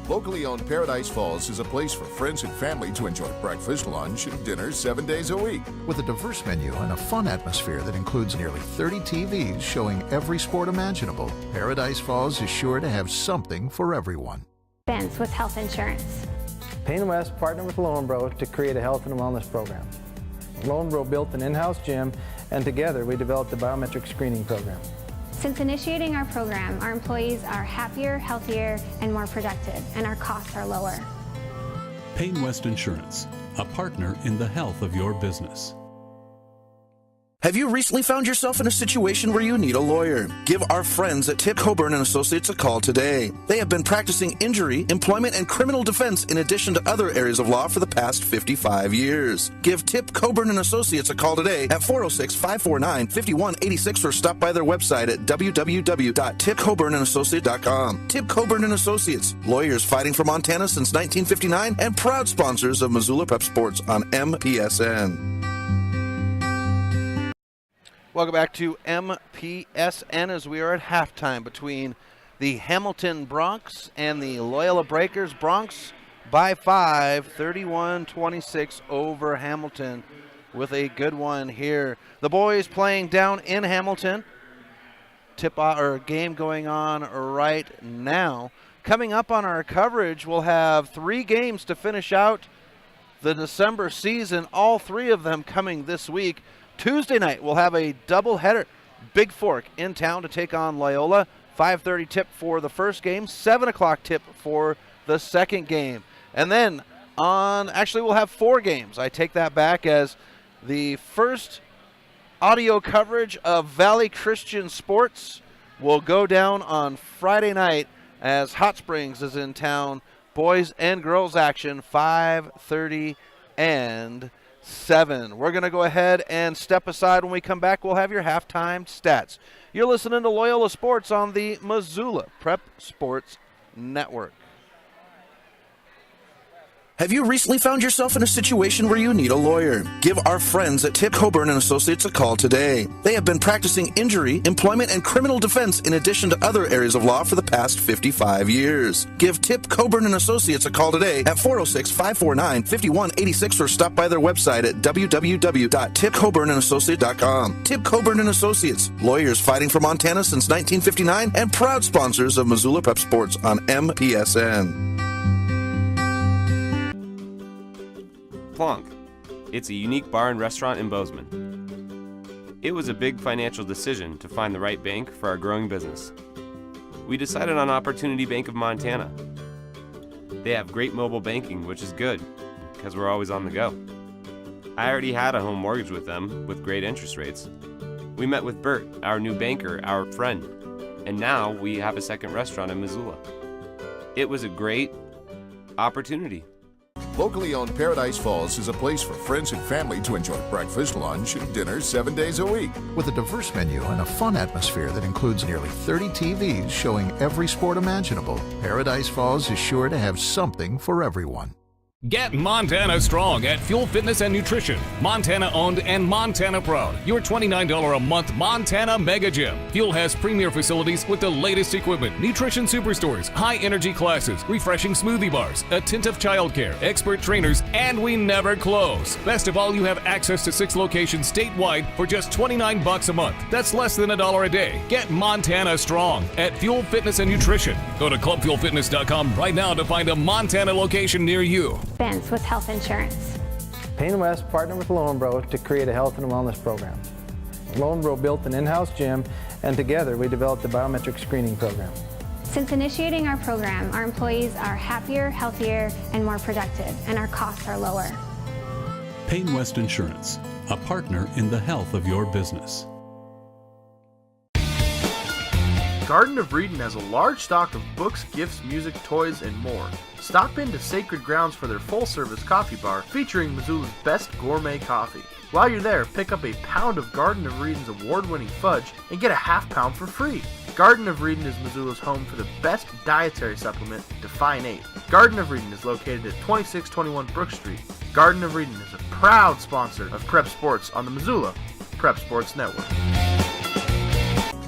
Locally owned Paradise Falls is a place for friends and family to enjoy breakfast, lunch, and dinner 7 days a week. With a diverse menu and a fun atmosphere that includes nearly 30 TVs showing every sport imaginable, Paradise Falls is sure to have something for everyone. Benz with health insurance. Payne West partnered with Loyola to create a health and wellness program. Loyola built an in-house gym, and together we developed a biometric screening program. Since initiating our program, our employees are happier, healthier, and more productive, and our costs are lower. Payne West Insurance, a partner in the health of your business. Have you recently found yourself in a situation where you need a lawyer? Give our friends at Tip Coburn and Associates a call today. They have been practicing injury, employment, and criminal defense in addition to other areas of law for the past 55 years. Give Tip Coburn and Associates a call today at 406-549-5186 or stop by their website at www.tipcoburnandassociates.com. Tip Coburn and Associates, lawyers fighting for Montana since 1959 and proud sponsors of Missoula Prep Sports on MPSN. Welcome back to MPSN as we are at halftime between the Hamilton Broncs and the Loyola Breakers. Broncs by 5, 31-26 over Hamilton with a good one here. The boys playing down in Hamilton. Game going on right now. Coming up on our coverage, we'll have 3 games to finish out the December season, all 3 of them coming this week. Tuesday night, we'll have a doubleheader. Big Fork in town to take on Loyola. 5:30 tip for the first game, 7 o'clock tip for the second game. And then we'll have 4 games. I take that back, as the first audio coverage of Valley Christian Sports will go down on Friday night as Hot Springs is in town. Boys and girls action, 5:30 and 7. We're going to go ahead and step aside. When we come back, we'll have your halftime stats. You're listening to Loyola Sports on the Missoula Prep Sports Network. Have you recently found yourself in a situation where you need a lawyer? Give our friends at Tip Coburn and Associates a call today. They have been practicing injury, employment, and criminal defense in addition to other areas of law for the past 55 years. Give Tip Coburn and Associates a call today at 406-549-5186 or stop by their website at www.tipcoburnandassociates.com. Tip Coburn and Associates, lawyers fighting for Montana since 1959 and proud sponsors of Missoula Prep Sports on MPSN. Plonk. It's a unique bar and restaurant in Bozeman. It was a big financial decision to find the right bank for our growing business. We decided on Opportunity Bank of Montana. They have great mobile banking, which is good, because we're always on the go. I already had a home mortgage with them with great interest rates. We met with Bert, our new banker, our friend, and now we have a second restaurant in Missoula. It was a great opportunity. Locally owned Paradise Falls is a place for friends and family to enjoy breakfast, lunch, and dinner 7 days a week. With a diverse menu and a fun atmosphere that includes nearly 30 TVs showing every sport imaginable, Paradise Falls is sure to have something for everyone. Get Montana strong at Fuel Fitness and Nutrition. Montana owned and Montana proud. Your $29 a month Montana Mega Gym. Fuel has premier facilities with the latest equipment, nutrition superstores, high energy classes, refreshing smoothie bars, attentive childcare, expert trainers, and we never close. Best of all, you have access to 6 locations statewide for just $29 a month. That's less than $1 a day. Get Montana strong at Fuel Fitness and Nutrition. Go to clubfuelfitness.com right now to find a Montana location near you. Benz with health insurance. Payne West partnered with Loyola to create a health and wellness program. Loyola built an in-house gym, and together we developed a biometric screening program. Since initiating our program, our employees are happier, healthier, and more productive, and our costs are lower. Payne West Insurance, a partner in the health of your business. Garden of Reading has a large stock of books, gifts, music, toys, and more. Stop into Sacred Grounds for their full-service coffee bar featuring Missoula's best gourmet coffee. While you're there, pick up a pound of Garden of Reading's award-winning fudge and get a half pound for free. Garden of Reading is Missoula's home for the best dietary supplement, Define 8. Garden of Reading is located at 2621 Brook Street. Garden of Reading is a proud sponsor of Prep Sports on the Missoula Prep Sports Network.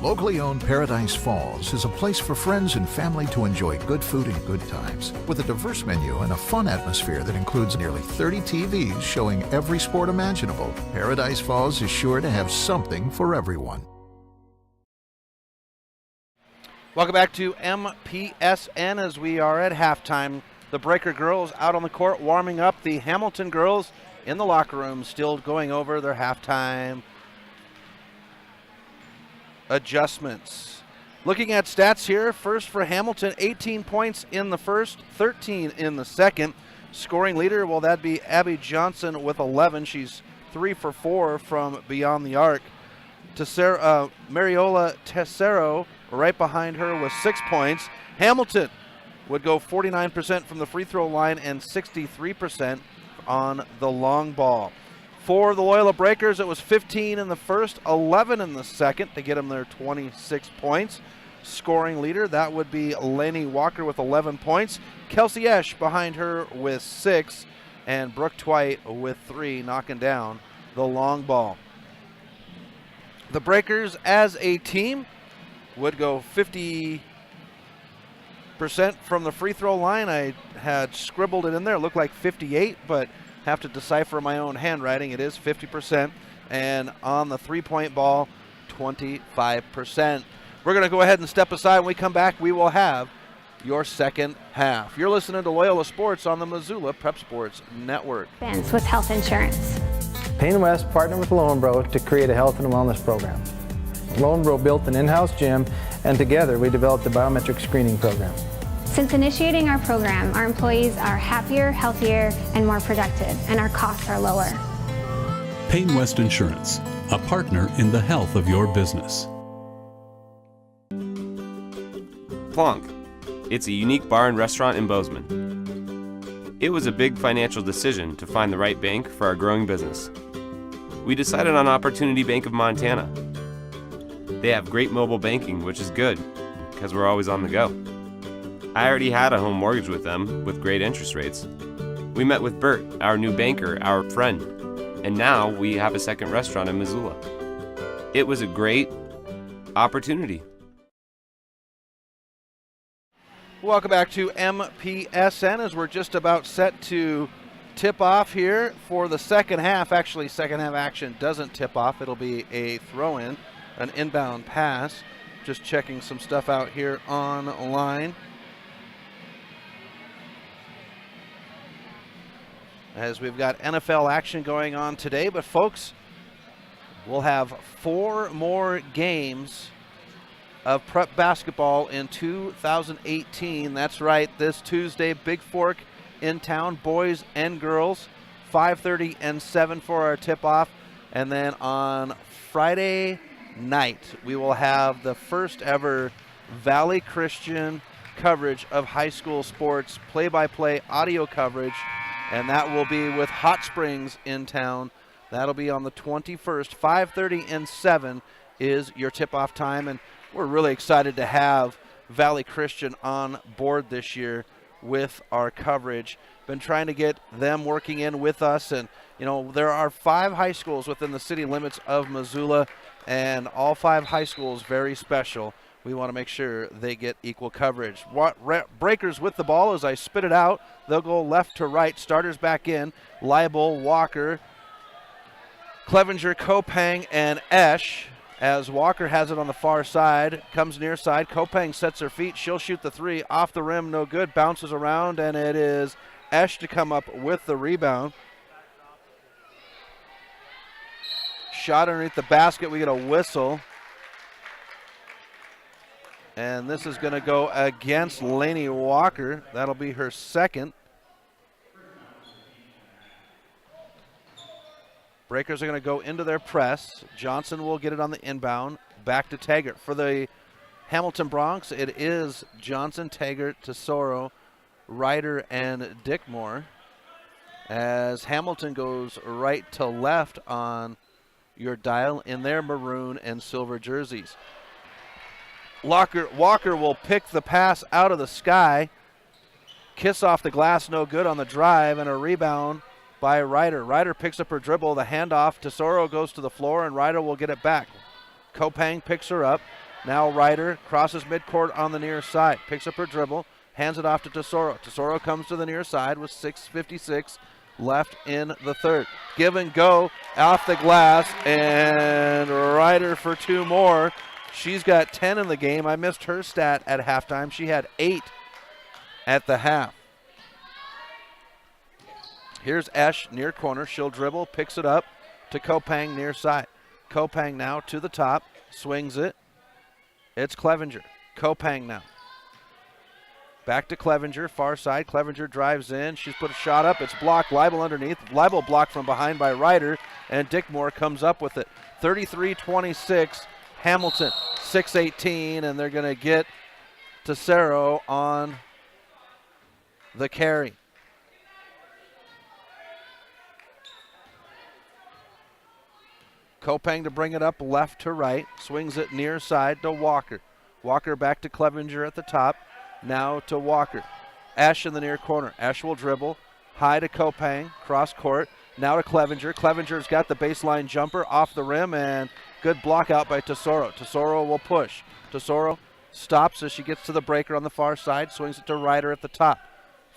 Locally owned Paradise Falls is a place for friends and family to enjoy good food and good times, with a diverse menu and a fun atmosphere that includes nearly 30 TVs showing every sport imaginable. Paradise Falls is sure to have something for everyone. Welcome back to MPSN as we are at halftime. The Breaker girls out on the court warming up. The Hamilton girls in the locker room still going over their halftime adjustments. Looking at stats here, first for Hamilton, 18 points in the first, 13 in the second. Scoring leader, well, that'd be Abby Johnson with 11. She's 3 for 4 from beyond the arc. Mariola Tessero right behind her with 6 points. Hamilton would go 49% from the free throw line and 63% on the long ball. For the Loyola Breakers, it was 15 in the first, 11 in the second to get them their 26 points. Scoring leader, that would be Lenny Walker with 11 points. Kelsey Esch behind her with 6, and Brooke Twite with 3, knocking down the long ball. The Breakers as a team would go 50% from the free throw line. I had scribbled it in there. It looked like 58, but have to decipher my own handwriting. It is 50%. And on the three-point ball, 25%. We're going to go ahead and step aside. When we come back, we will have your second half. You're listening to Loyola Sports on the Missoula Prep Sports Network. With health insurance. Payne West partnered with Loyola to create a health and wellness program. Loyola built an in-house gym, and together we developed a biometric screening program. Since initiating our program, our employees are happier, healthier, and more productive, and our costs are lower. Payne West Insurance, a partner in the health of your business. Plonk. It's a unique bar and restaurant in Bozeman. It was a big financial decision to find the right bank for our growing business. We decided on Opportunity Bank of Montana. They have great mobile banking, which is good, because we're always on the go. I already had a home mortgage with them with great interest rates. We met with Bert, our new banker, our friend, and now we have a second restaurant in Missoula. It was a great opportunity. Welcome back to MPSN as we're just about set to tip off here for the second half. Actually, second half action doesn't tip off. It'll be a throw-in, an inbound pass. Just checking some stuff out here online. As we've got NFL action going on today, but folks, we'll have 4 more games of prep basketball in 2018. That's right, this Tuesday, Big Fork in town, boys and girls, 5:30 and 7 for our tip-off. And then on Friday night, we will have the first ever Valley Christian coverage of high school sports, play-by-play audio coverage, and that will be with Hot Springs in town. That'll be on the 21st. 5:30 and 7 is your tip-off time, and we're really excited to have Valley Christian on board this year with our coverage. Been trying to get them working in with us, and you know, there are 5 high schools within the city limits of Missoula, and all 5 high schools very special. We want to make sure they get equal coverage. Breakers with the ball as I spit it out. They'll go left to right. Starters back in. Leibel, Walker, Clevenger, Kopang, and Esch. As Walker has it on the far side. Comes near side. Kopang sets her feet. She'll shoot the 3. Off the rim, no good. Bounces around, and it is Esch to come up with the rebound. Shot underneath the basket. We get a whistle. And this is going to go against Lainey Walker. That'll be her second. Breakers are going to go into their press. Johnson will get it on the inbound. Back to Taggart. For the Hamilton Bronx, it is Johnson, Taggart, Tesoro, Ryder, and Dickmore. As Hamilton goes right to left on your dial in their maroon and silver jerseys. Walker will pick the pass out of the sky. Kiss off the glass, no good on the drive, and a rebound by Ryder. Ryder picks up her dribble, the handoff. Tesoro goes to the floor, and Ryder will get it back. Kopang picks her up. Now Ryder crosses midcourt on the near side, picks up her dribble, hands it off to Tesoro. Tesoro comes to the near side with 6:56 left in the third. Give and go off the glass, and Ryder for two more. She's got 10 in the game. I missed her stat at halftime. She had 8 at the half. Here's Esch near corner. She'll dribble, picks it up to Kopang near side. Kopang now to the top, swings it. It's Clevenger. Kopang now. Back to Clevenger, far side. Clevenger drives in. She's put a shot up. It's blocked. Leibel underneath. Leibel blocked from behind by Ryder, and Dickmore comes up with it. 33-26. Hamilton, 6:18, and they're going to get Tesoro on the carry. Kopang to bring it up left to right. Swings it near side to Walker. Walker back to Clevenger at the top. Now to Walker. Esch in the near corner. Esch will dribble. High to Kopang. Cross court. Now to Clevenger. Clevenger's got the baseline jumper off the rim, and good block out by Tesoro. Tesoro will push. Tesoro stops as she gets to the breaker on the far side. Swings it to Ryder at the top.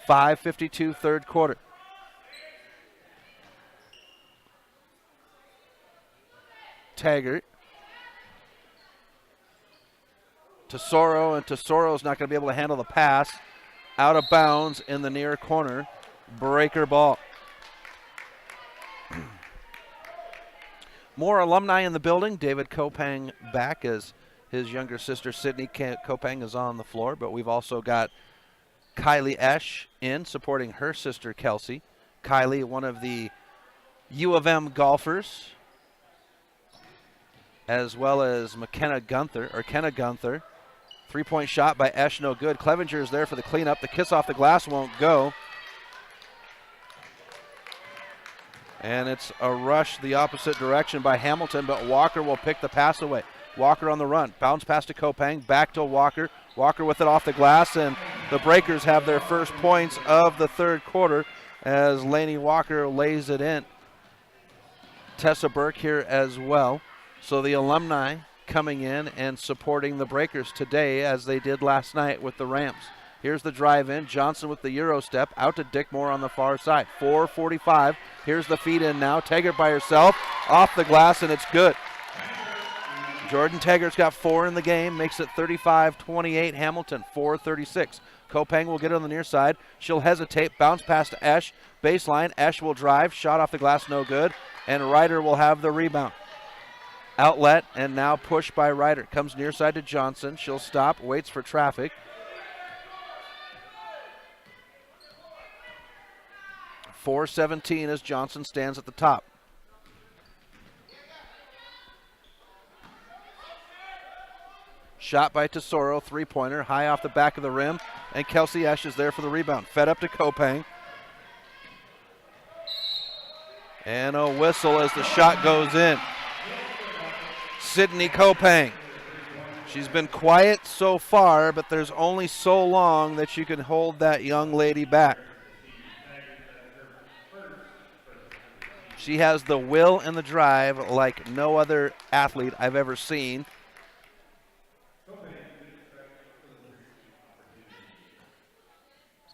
5:52 third quarter. Taggart. Tesoro, and Tesoro's not going to be able to handle the pass. Out of bounds in the near corner. Breaker ball. More alumni in the building. David Kopang back as his younger sister Sydney Kopang is on the floor, but we've also got Kylie Esch in supporting her sister Kelsey. Kylie, one of the U of M golfers, as well as Kenna Gunther. Three-point shot by Esch, no good. Clevenger is there for the cleanup. The kiss off the glass won't go. And it's a rush the opposite direction by Hamilton, but Walker will pick the pass away. Walker on the run. Bounce pass to Kopang. Back to Walker. Walker with it off the glass, and the Breakers have their first points of the third quarter as Lainey Walker lays it in. Tessa Burke here as well. So the alumni coming in and supporting the Breakers today as they did last night with the Rams. Here's the drive in. Johnson with the Euro step out to Dickmore on the far side. 4:45. Here's the feed in now. Taggart by herself. Off the glass, and it's good. Jordan Taggart's got 4 in the game. Makes it 35-28 Hamilton. 4:36. Kopang will get it on the near side. She'll hesitate. Bounce pass to Esch. Baseline. Esch will drive. Shot off the glass, no good. And Ryder will have the rebound. Outlet, and now push by Ryder. Comes near side to Johnson. She'll stop. Waits for traffic. 4:17 as Johnson stands at the top. Shot by Tesoro, three-pointer, high off the back of the rim, and Kelsey Esch is there for the rebound. Fed up to Kopang. And a whistle as the shot goes in. Sydney Kopang. She's been quiet so far, but there's only so long that you can hold that young lady back. She has the will and the drive like no other athlete I've ever seen.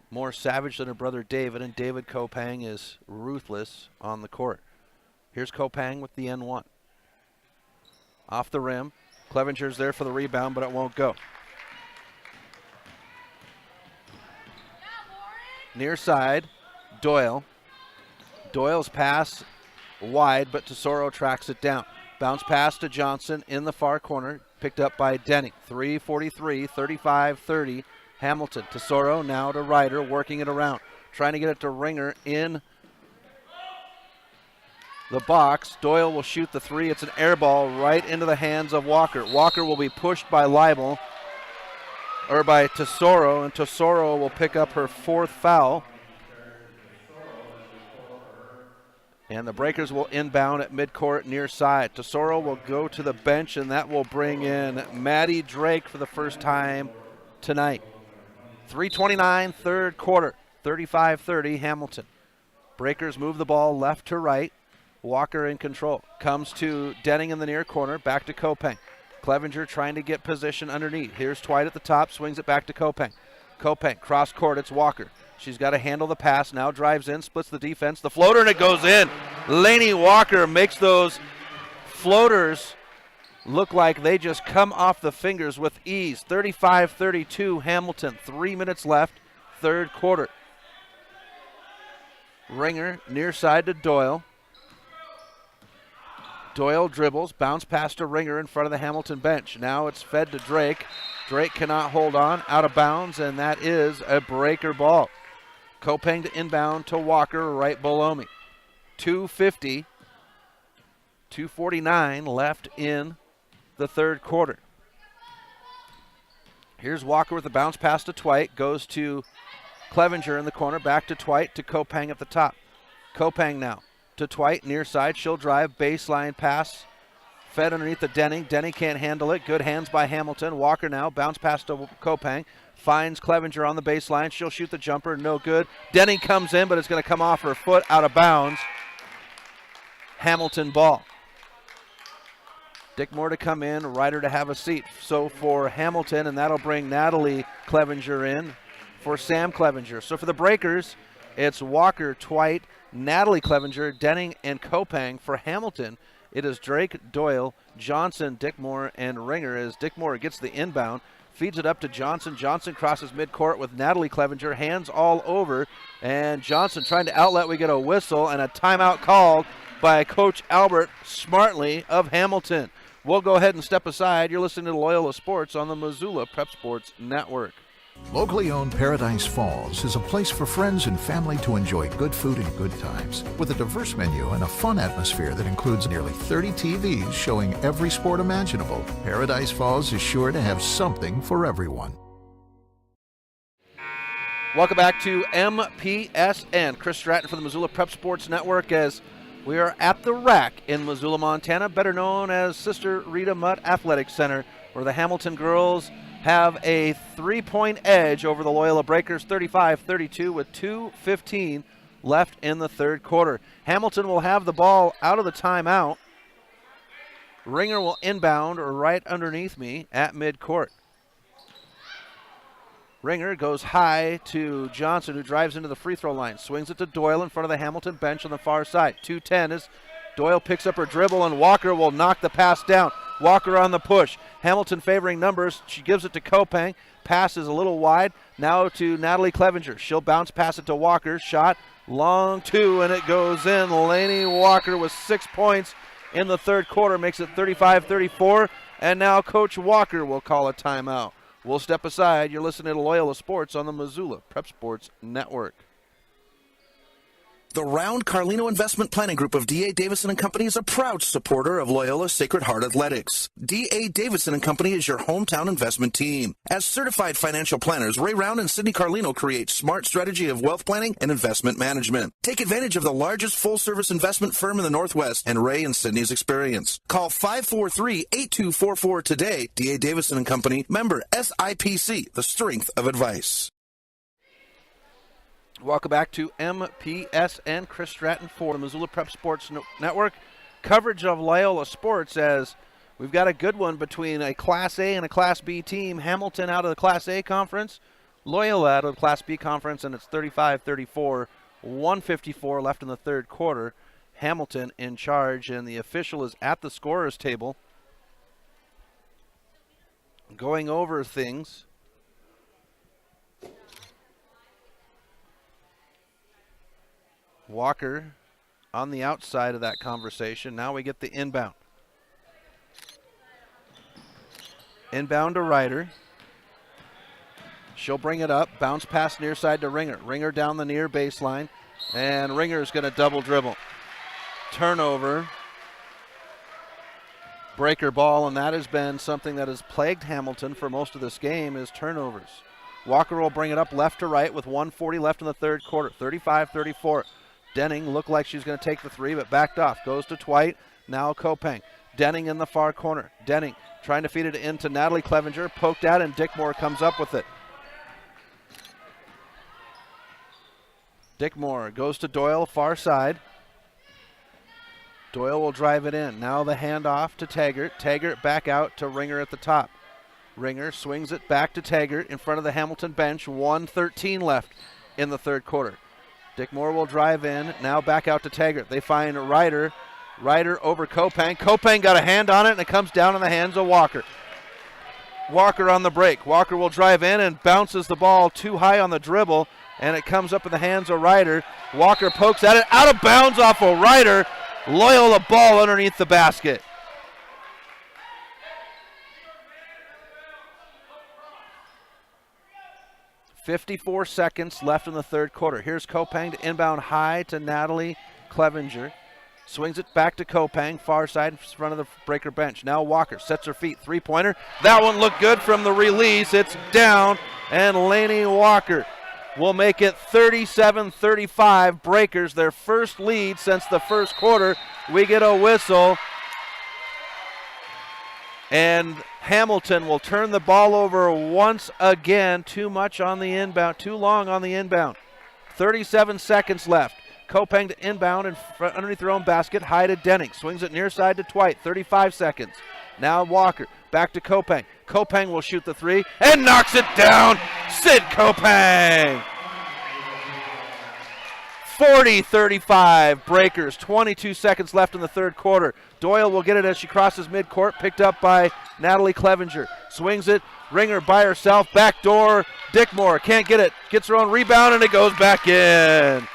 More savage than her brother David, and David Kopang is ruthless on the court. Here's Kopang with the N1. Off the rim. Clevenger's there for the rebound, but it won't go. Near side, Doyle. Doyle's pass wide, but Tesoro tracks it down. Bounce pass to Johnson in the far corner. picked up by Denning. 3:43, 35-30. Hamilton. Tesoro now to Ryder, working it around. Trying to get it to Ringer in the box. Doyle will shoot the three. It's an air ball right into the hands of Walker. Walker will be pushed by Leibel, or by Tesoro, and Tesoro will pick up her 4th foul. And the Breakers will inbound at midcourt near side. Tesoro will go to the bench, and that will bring in Maddie Drake for the first time tonight. 3:29, third quarter, 35-30 Hamilton. Breakers move the ball left to right. Walker in control. Comes to Denning in the near corner, back to Kopeng. Clevenger trying to get position underneath. Here's Twite at the top, swings it back to Kopeng. Kopeng, cross court, it's Walker. She's got to handle the pass, now drives in, splits the defense. The floater, and it goes in. Lainey Walker makes those floaters look like they just come off the fingers with ease. 35-32 Hamilton, 3 minutes left, third quarter. Ringer near side to Doyle. Doyle dribbles, bounce pass to Ringer in front of the Hamilton bench. Now it's fed to Drake. Drake cannot hold on, out of bounds, and that is a Breaker ball. Kopeng to inbound to Walker right below me. 2:50, 2:49 left in the third quarter. Here's Walker with the bounce pass to Twite. Goes to Clevenger in the corner. Back to Twite to Kopeng at the top. Kopeng now to Twite near side. She'll drive. Baseline pass. Fed underneath the Denning. Denning can't handle it. Good hands by Hamilton. Walker now. Bounce pass to Kopeng. Finds Clevenger on the baseline. She'll shoot the jumper. No good. Denning comes in, but it's going to come off her foot out of bounds. Hamilton ball. Dick Moore to come in, Ryder to have a seat. So for Hamilton, and that'll bring Natalie Clevenger in for Sam Clevenger. So for the Breakers, it's Walker, Twite, Natalie Clevenger, Denning, and Kopeng. For Hamilton, it is Drake, Doyle, Johnson, Dick Moore, and Ringer as Dick Moore gets the inbound, feeds it up to Johnson. Johnson crosses midcourt with Natalie Clevenger, hands all over, and Johnson trying to outlet. We get a whistle and a timeout called by Coach Albert Smartley of Hamilton. We'll go ahead and step aside. You're listening to Loyola Sports on the Missoula Prep Sports Network. Locally owned Paradise Falls is a place for friends and family to enjoy good food and good times. With a diverse menu and a fun atmosphere that includes nearly 30 TVs showing every sport imaginable, Paradise Falls is sure to have something for everyone. Welcome back to MPSN. Chris Stratton for the Missoula Prep Sports Network as we are at the Rack in Missoula, Montana, better known as Sister Rita Mutt Athletic Center, where the Hamilton girls have a 3-point edge over the Loyola Breakers, 35-32, with 2:15 left in the third quarter. Hamilton will have the ball out of the timeout. Ringer will inbound right underneath me at midcourt. Ringer goes high to Johnson, who drives into the free throw line. Swings it to Doyle in front of the Hamilton bench on the far side. 2:10 as Doyle picks up her dribble, and Walker will knock the pass down. Walker on the push. Hamilton favoring numbers. She gives it to Kopeng. Pass is a little wide. Now to Natalie Clevenger. She'll bounce pass it to Walker. Shot long two, and it goes in. Lainey Walker with 6 points in the third quarter makes it 35-34. And now Coach Walker will call a timeout. We'll step aside. You're listening to Loyola Sports on the Missoula Prep Sports Network. The Round Carlino Investment Planning Group of D.A. Davidson & Company is a proud supporter of Loyola Sacred Heart Athletics. D.A. Davidson & Company is your hometown investment team. As certified financial planners, Ray Round and Sidney Carlino create smart strategy of wealth planning and investment management. Take advantage of the largest full-service investment firm in the Northwest and Ray and Sidney's experience. Call 543-8244 today. D.A. Davidson & Company, member SIPC, the strength of advice. Welcome back to MPSN. Chris Stratton for the Missoula Prep Sports Network. Coverage of Loyola Sports as we've got a good one between a Class A and a Class B team. Hamilton out of the Class A conference, Loyola out of the Class B conference, and it's 35-34, 1:54 left in the third quarter. Hamilton in charge, and the official is at the scorer's table going over things. Walker on the outside of that conversation. Now we get the inbound. Inbound to Ryder. She'll bring it up. Bounce pass near side to Ringer. Ringer down the near baseline. And Ringer's going to double dribble. Turnover. Breaker ball, and that has been something that has plagued Hamilton for most of this game is turnovers. Walker will bring it up left to right with 1:40 left in the third quarter. 35-34. Denning looked like she's going to take the three, but backed off. Goes to Twite. Now Kopang. Denning in the far corner. Denning trying to feed it into Natalie Clevenger. Poked out, and Dickmore comes up with it. Dickmore goes to Doyle, far side. Doyle will drive it in. Now the handoff to Taggart. Taggart back out to Ringer at the top. Ringer swings it back to Taggart in front of the Hamilton bench. 1:13 left in the third quarter. Dickmore will drive in. Now back out to Taggart. They find Ryder. Ryder over Kopang. Kopang got a hand on it, and it comes down in the hands of Walker. Walker on the break. Walker will drive in and bounces the ball too high on the dribble, and it comes up in the hands of Ryder. Walker pokes at it. Out of bounds off of Ryder. Loyola ball underneath the basket. .54 seconds left in the third quarter. Here's Kopang to inbound high to Natalie Clevenger. Swings it back to Kopang, far side in front of the Breaker bench. Now Walker sets her feet, three-pointer. That one looked good from the release. It's down, and Lainey Walker will make it 37-35. Breakers, their first lead since the first quarter. We get a whistle, and Hamilton will turn the ball over once again. Too much on the inbound, too long on the inbound. 37 seconds left. Kopang to inbound in front, underneath their own basket. High to Denning. Swings it near side to Twite. 35 seconds. Now Walker. Back to Kopang. Kopang will shoot the three and knocks it down. Sid Kopang. 40-35. Breakers. 22 seconds left in the third quarter. Doyle will get it as she crosses midcourt. Picked up by Natalie Clevenger. Swings it. Ringer by herself. Backdoor. Dickmore can't get it. Gets her own rebound, and it goes back in.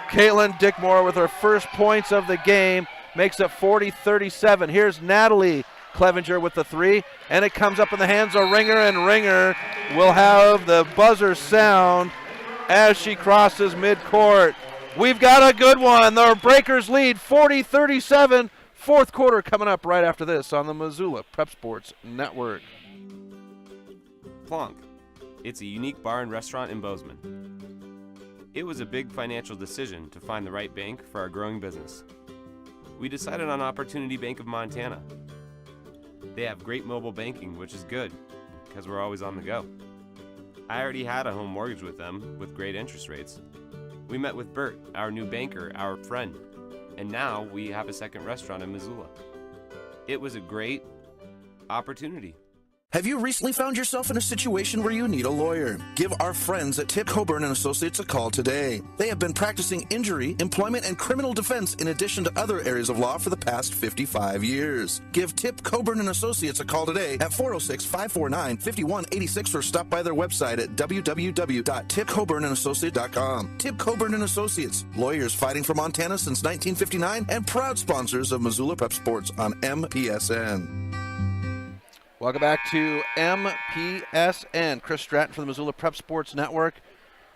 Caitlin Dickmore with her first points of the game makes it 40-37. Here's Natalie Clevenger with the three, and it comes up in the hands of Ringer, and Ringer will have the buzzer sound as she crosses midcourt. We've got a good one. The Breakers lead 40-37. Fourth quarter coming up right after this on the Missoula Prep Sports Network. Plonk. It's a unique bar and restaurant in Bozeman. It was a big financial decision to find the right bank for our growing business. We decided on Opportunity Bank of Montana. They have great mobile banking, which is good, because we're always on the go. I already had a home mortgage with them, with great interest rates. We met with Bert, our new banker, our friend, and now we have a second restaurant in Missoula. It was a great opportunity. Have you recently found yourself in a situation where you need a lawyer? Give our friends at Tip Coburn & Associates a call today. They have been practicing injury, employment, and criminal defense in addition to other areas of law for the past 55 years. Give Tip Coburn & Associates a call today at 406-549-5186 or stop by their website at www.tipcoburnandassociates.com. Tip Coburn & Associates, lawyers fighting for Montana since 1959 and proud sponsors of Missoula Prep Sports on MPSN. Welcome back to MPSN. Chris Stratton from the Missoula Prep Sports Network.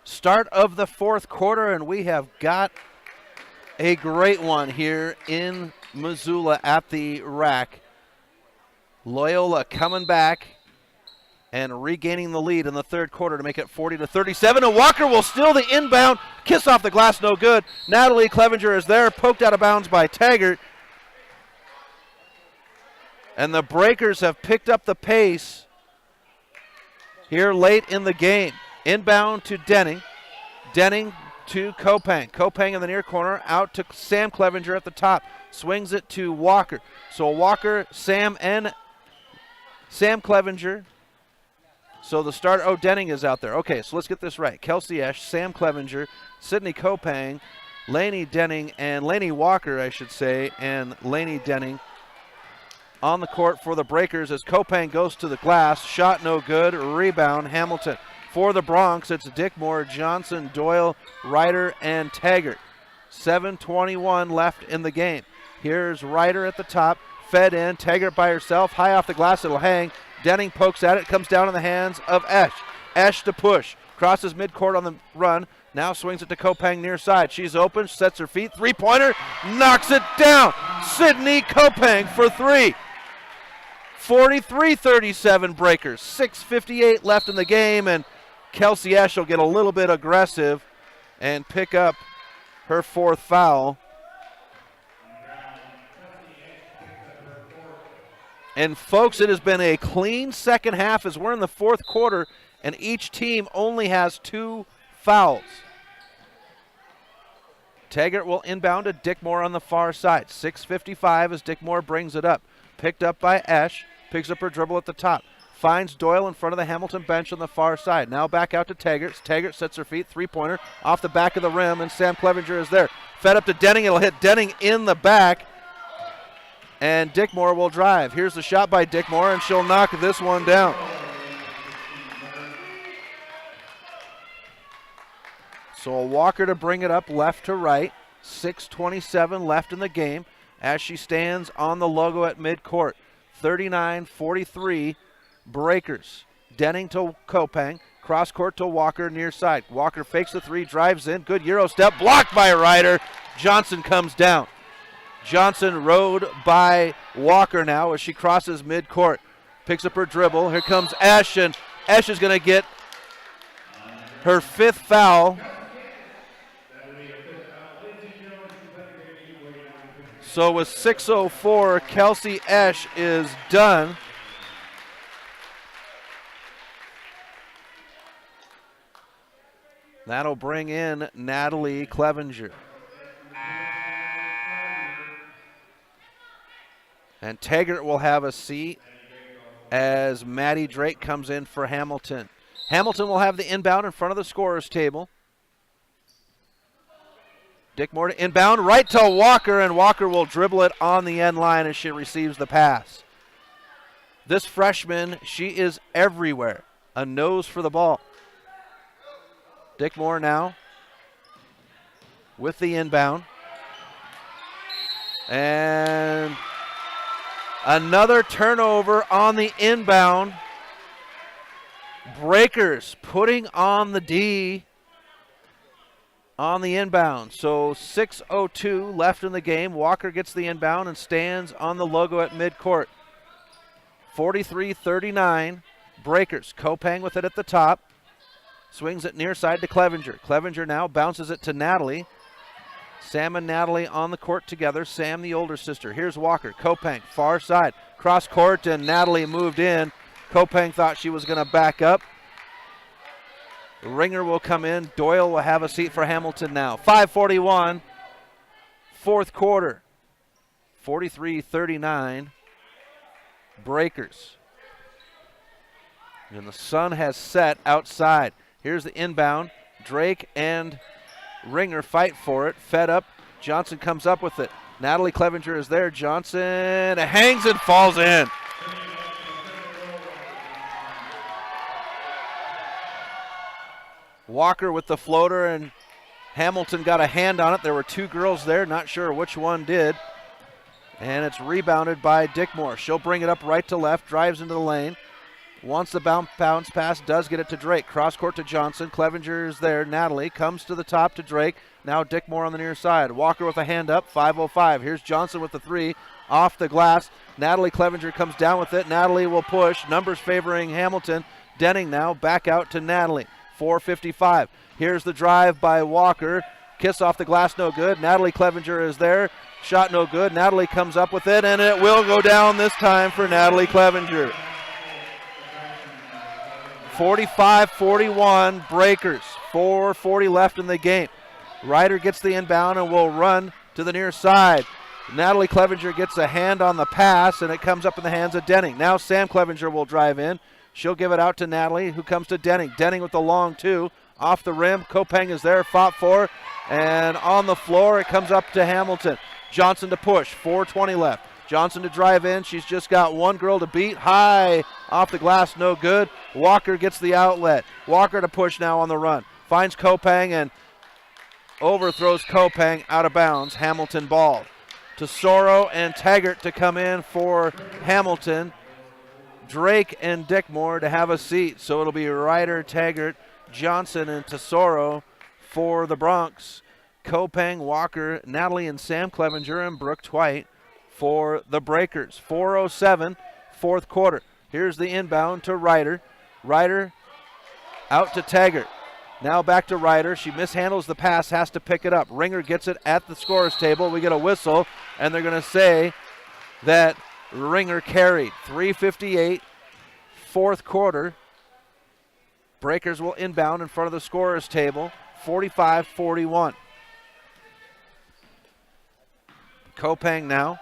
Start of the fourth quarter, and we have got a great one here in Missoula at the rack. Loyola coming back and regaining the lead in the third quarter to make it 40-37. And Walker will steal the inbound. Kiss off the glass, no good. Natalie Clevenger is there, poked out of bounds by Taggart. And the Breakers have picked up the pace here late in the game. Inbound to Denning. Denning to Kopang. Kopang in the near corner. Out to Sam Clevenger at the top. Swings it to Walker. So Walker, Sam, and Sam Clevenger. So the start, Denning is out there. Okay, so let's get this right. Kelsey Esch, Sam Clevenger, Sydney Kopang, Lainey Denning, and Lainey Walker, I should say, and Lainey Denning on the court for the Breakers as Kopang goes to the glass. Shot no good. Rebound, Hamilton. For the Bronx, it's Dickmore, Johnson, Doyle, Ryder, and Taggart. 7:21 left in the game. Here's Ryder at the top. fed in. Taggart by herself, high off the glass, it'll hang. Denning pokes at it, comes down in the hands of Esch. Esch to push, crosses midcourt on the run, now swings it to Kopang near side. She's open, sets her feet, three-pointer, knocks it down. Sydney Kopang for three. 43-37 Breakers, 6:58 left in the game, and Kelsey Esch will get a little bit aggressive and pick up her fourth foul. And folks, it has been a clean second half as we're in the fourth quarter, and each team only has 2 fouls. Taggart will inbound to Dickmore on the far side. 6:55 as Dickmore brings it up. Picked up by Esch, picks up her dribble at the top. Finds Doyle in front of the Hamilton bench on the far side. Now back out to Taggart. Taggart sets her feet, three-pointer off the back of the rim, and Sam Clevenger is there. Fed up to Denning, it'll hit Denning in the back. And Dickmore will drive. Here's the shot by Dickmore, and she'll knock this one down. So a Walker to bring it up left to right. 6:27 left in the game as she stands on the logo at midcourt. 39-43 Breakers. Denning to Kopang. Cross court to Walker near side. Walker fakes the three, drives in. Good Euro step. Blocked by Ryder. Johnson comes down. Johnson rode by Walker now as she crosses midcourt. Picks up her dribble. Here comes Esch, and Esch is going to get her 5th foul. So with 6:04, Kelsey Esch is done. That'll bring in Natalie Clevenger. And Taggart will have a seat as Maddie Drake comes in for Hamilton. Hamilton will have the inbound in front of the scorer's table. Dickmore to inbound right to Walker, and Walker will dribble it on the end line as she receives the pass. This freshman, she is everywhere. A nose for the ball. Dickmore now with the inbound. And another turnover on the inbound. Breakers putting on the D on the inbound. So 6:02 left in the game. Walker gets the inbound and stands on the logo at midcourt. 43-39 Breakers. Kopang with it at the top. Swings it near side to Clevenger. Clevenger now bounces it to Natalie. Sam and Natalie on the court together. Sam, the older sister. Here's Walker. Kopang, far side. Cross court, and Natalie moved in. Kopang thought she was going to back up. Ringer will come in. Doyle will have a seat for Hamilton now. 5:41, fourth quarter. 43-39, Breakers. And the sun has set outside. Here's the inbound. Drake and Ringer fight for it. Fed up. Johnson comes up with it. Natalie Clevenger is there. Johnson hangs and falls in. Walker with the floater, and Hamilton got a hand on it. There were 2 girls there. Not sure which one did. And it's rebounded by Dickmore. She'll bring it up right to left. Drives into the lane. Wants the bounce pass, does get it to Drake. Cross court to Johnson. Clevenger is there. Natalie comes to the top to Drake. Now Dickmore on the near side. Walker with a hand up. 5:05. Here's Johnson with the 3 off the glass. Natalie Clevenger comes down with it. Natalie will push. Numbers favoring Hamilton. Denning now back out to Natalie. 4:55. Here's the drive by Walker. Kiss off the glass, no good. Natalie Clevenger is there. Shot no good. Natalie comes up with it, and it will go down this time for Natalie Clevenger. 45-41 Breakers. 4:40 left in the game. Ryder gets the inbound and will run to the near side. Natalie Clevenger gets a hand on the pass, and it comes up in the hands of Denning. Now Sam Clevenger will drive in. She'll give it out to Natalie, who comes to Denning. Denning with the long 2. Off the rim. Kopang is there, fought for. And on the floor, it comes up to Hamilton. Johnson to push. 4:20 left. Johnson to drive in. She's just got one girl to beat. High off the glass, no good. Walker gets the outlet. Walker to push now on the run. Finds Kopang and overthrows Kopang out of bounds. Hamilton ball. Tesoro and Taggart to come in for Hamilton. Drake and Dickmore to have a seat. So it'll be Ryder, Taggart, Johnson, and Tesoro for the Bronx. Kopang, Walker, Natalie, and Sam Clevenger, and Brooke Twite for the Breakers. 4:07, fourth quarter. Here's the inbound to Ryder. Ryder out to Taggart. Now back to Ryder. She mishandles the pass, has to pick it up. Ringer gets it at the scorer's table. We get a whistle, and they're going to say that Ringer carried. 3:58, fourth quarter. Breakers will inbound in front of the scorer's table. 45-41. Kopang now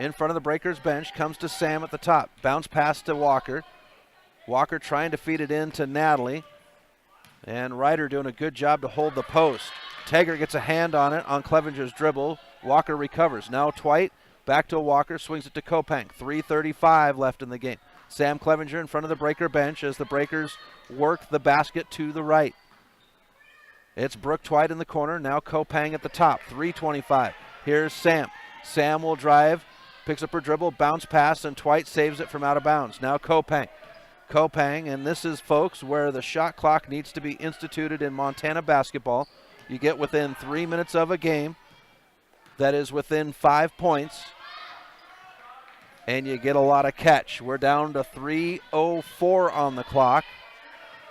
in front of the Breakers bench. Comes to Sam at the top. Bounce pass to Walker. Walker trying to feed it in to Natalie. And Ryder doing a good job to hold the post. Taggart gets a hand on it on Clevenger's dribble. Walker recovers. Now Twite back to Walker. Swings it to Kopang. 3:35 left in the game. Sam Clevenger in front of the Breaker bench as the Breakers work the basket to the right. It's Brooke Twite in the corner. Now Kopang at the top. 3:25. Here's Sam. Sam will drive. Picks up her dribble. Bounce pass. And Twite saves it from out of bounds. Now Kopang. Kopang, and this is, folks, where the shot clock needs to be instituted in Montana basketball. You get within 3 minutes of a game that is within 5 points, and you get a lot of catch. We're down to 3:04 on the clock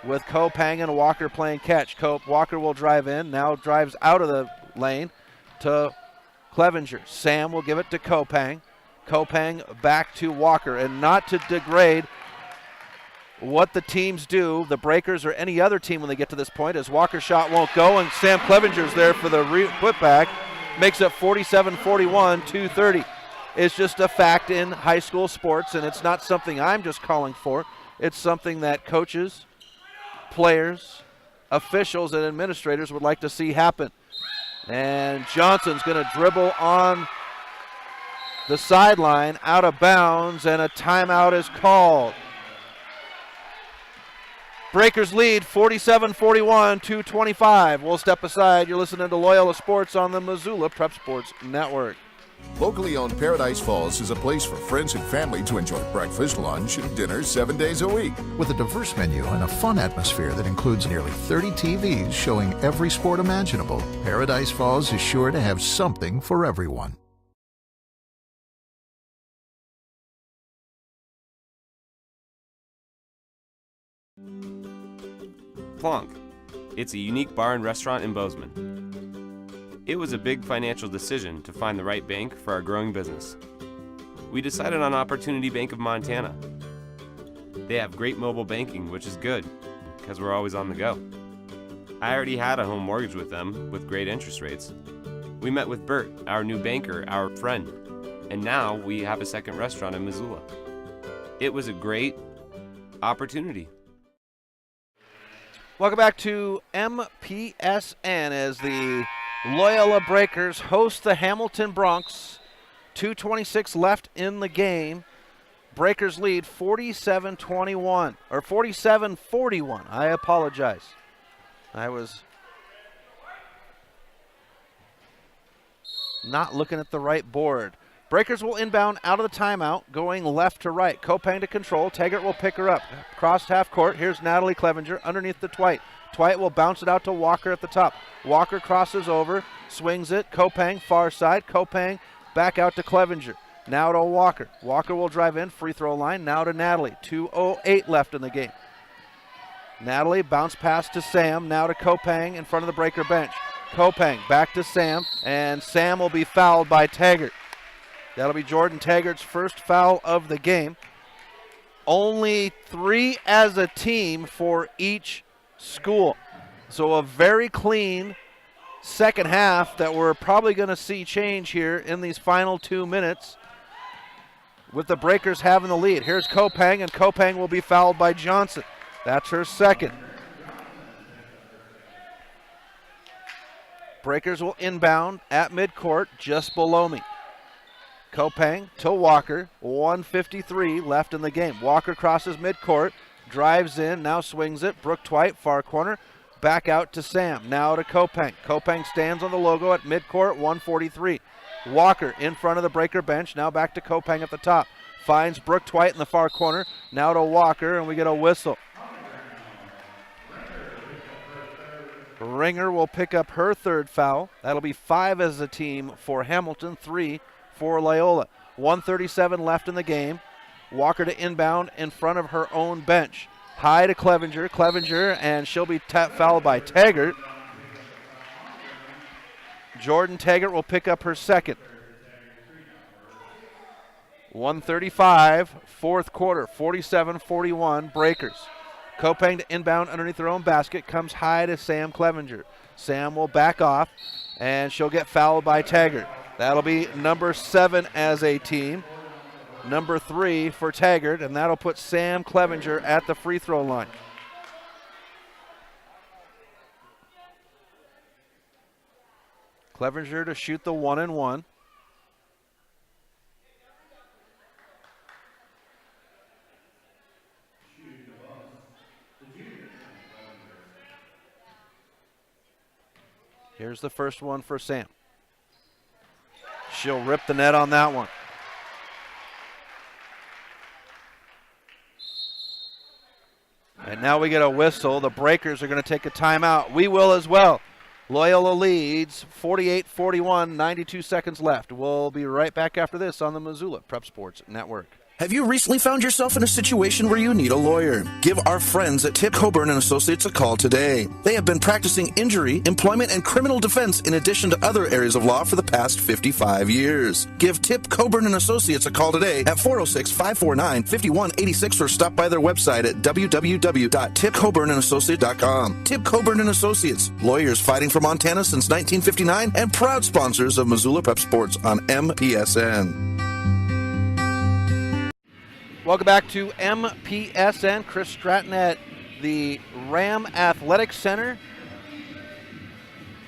with Kopang and Walker playing catch. Walker will drive in, now drives out of the lane to Clevenger. Sam will give it to Kopang. Kopang back to Walker, and not to degrade what the teams do, the Breakers or any other team when they get to this point, as Walker's shot won't go, and Sam Clevenger's there for the putback. Makes it 47-41, 2:30. It's just a fact in high school sports, and it's not something I'm just calling for. It's something that coaches, players, officials, and administrators would like to see happen. And Johnson's going to dribble on the sideline, out of bounds, and a timeout is called. Breakers lead 47-41, 2:25. We'll step aside. You're listening to Loyola Sports on the Missoula Prep Sports Network. Locally owned Paradise Falls is a place for friends and family to enjoy breakfast, lunch, and dinner 7 days a week. With a diverse menu and a fun atmosphere that includes nearly 30 TVs showing every sport imaginable, Paradise Falls is sure to have something for everyone. Plonk. It's a unique bar and restaurant in Bozeman. It was a big financial decision to find the right bank for our growing business. We decided on Opportunity Bank of Montana. They have great mobile banking, which is good, because we're always on the go. I already had a home mortgage with them, with great interest rates. We met with Bert, our new banker, our friend, and now we have a second restaurant in Missoula. It was a great opportunity. Welcome back to MPSN as the Loyola Breakers host the Hamilton Bronx. 2:26 left in the game. Breakers lead 47-21, or 47-41. I apologize. I was not looking at the right board. Breakers will inbound out of the timeout, going left to right. Kopang to control. Taggart will pick her up. Crossed half court. Here's Natalie Clevenger underneath the Twite. Twite will bounce it out to Walker at the top. Walker crosses over, swings it. Kopang, far side. Kopang back out to Clevenger. Now to Walker. Walker will drive in, free throw line. Now to Natalie. 2:08 left in the game. Natalie bounce pass to Sam. Now to Kopang in front of the Breaker bench. Kopang back to Sam, and Sam will be fouled by Taggart. That'll be Jordan Taggart's first foul of the game. Only 3 as a team for each school. So a very clean second half that we're probably going to see change here in these final 2 minutes with the Breakers having the lead. Here's Kopang, and Kopang will be fouled by Johnson. That's her second. Breakers will inbound at midcourt just below me. Kopang to Walker, 1:53 left in the game. Walker crosses midcourt, drives in, now swings it. Brooke Twite, far corner, back out to Sam. Now to Kopang. Kopang stands on the logo at midcourt, 1:43. Walker in front of the breaker bench. Now back to Kopang at the top. Finds Brooke Twite in the far corner. Now to Walker, and we get a whistle. Ringer will pick up her third foul. That'll be 5 as a team for Hamilton, 3 for Loyola. 1:37 left in the game. Walker to inbound in front of her own bench. High to Clevenger. Clevenger, and she'll be fouled by Taggart. Jordan Taggart will pick up her second. 1:35, fourth quarter, 47-41, Breakers. Kopang to inbound underneath their own basket, comes high to Sam Clevenger. Sam will back off, and she'll get fouled by Taggart. That'll be number 7 as a team. Number 3 for Taggart, and that'll put Sam Clevenger at the free throw line. Clevenger to shoot the 1-and-1. Here's the first one for Sam. She'll rip the net on that one. And now we get a whistle. The Breakers are going to take a timeout. We will as well. Loyola leads 48-41, 92 seconds left. We'll be right back after this on the Missoula Prep Sports Network. Have you recently found yourself in a situation where you need a lawyer? Give our friends at Tip Coburn and Associates a call today. They have been practicing injury, employment, and criminal defense in addition to other areas of law for the past 55 years. Give Tip Coburn and Associates a call today at 406-549-5186 or stop by their website at www.tipcoburnandassociates.com. Tip Coburn and Associates, lawyers fighting for Montana since 1959 and proud sponsors of Missoula Prep Sports on MPSN. Welcome back to MPSN. Chris Stratton at the Ram Athletic Center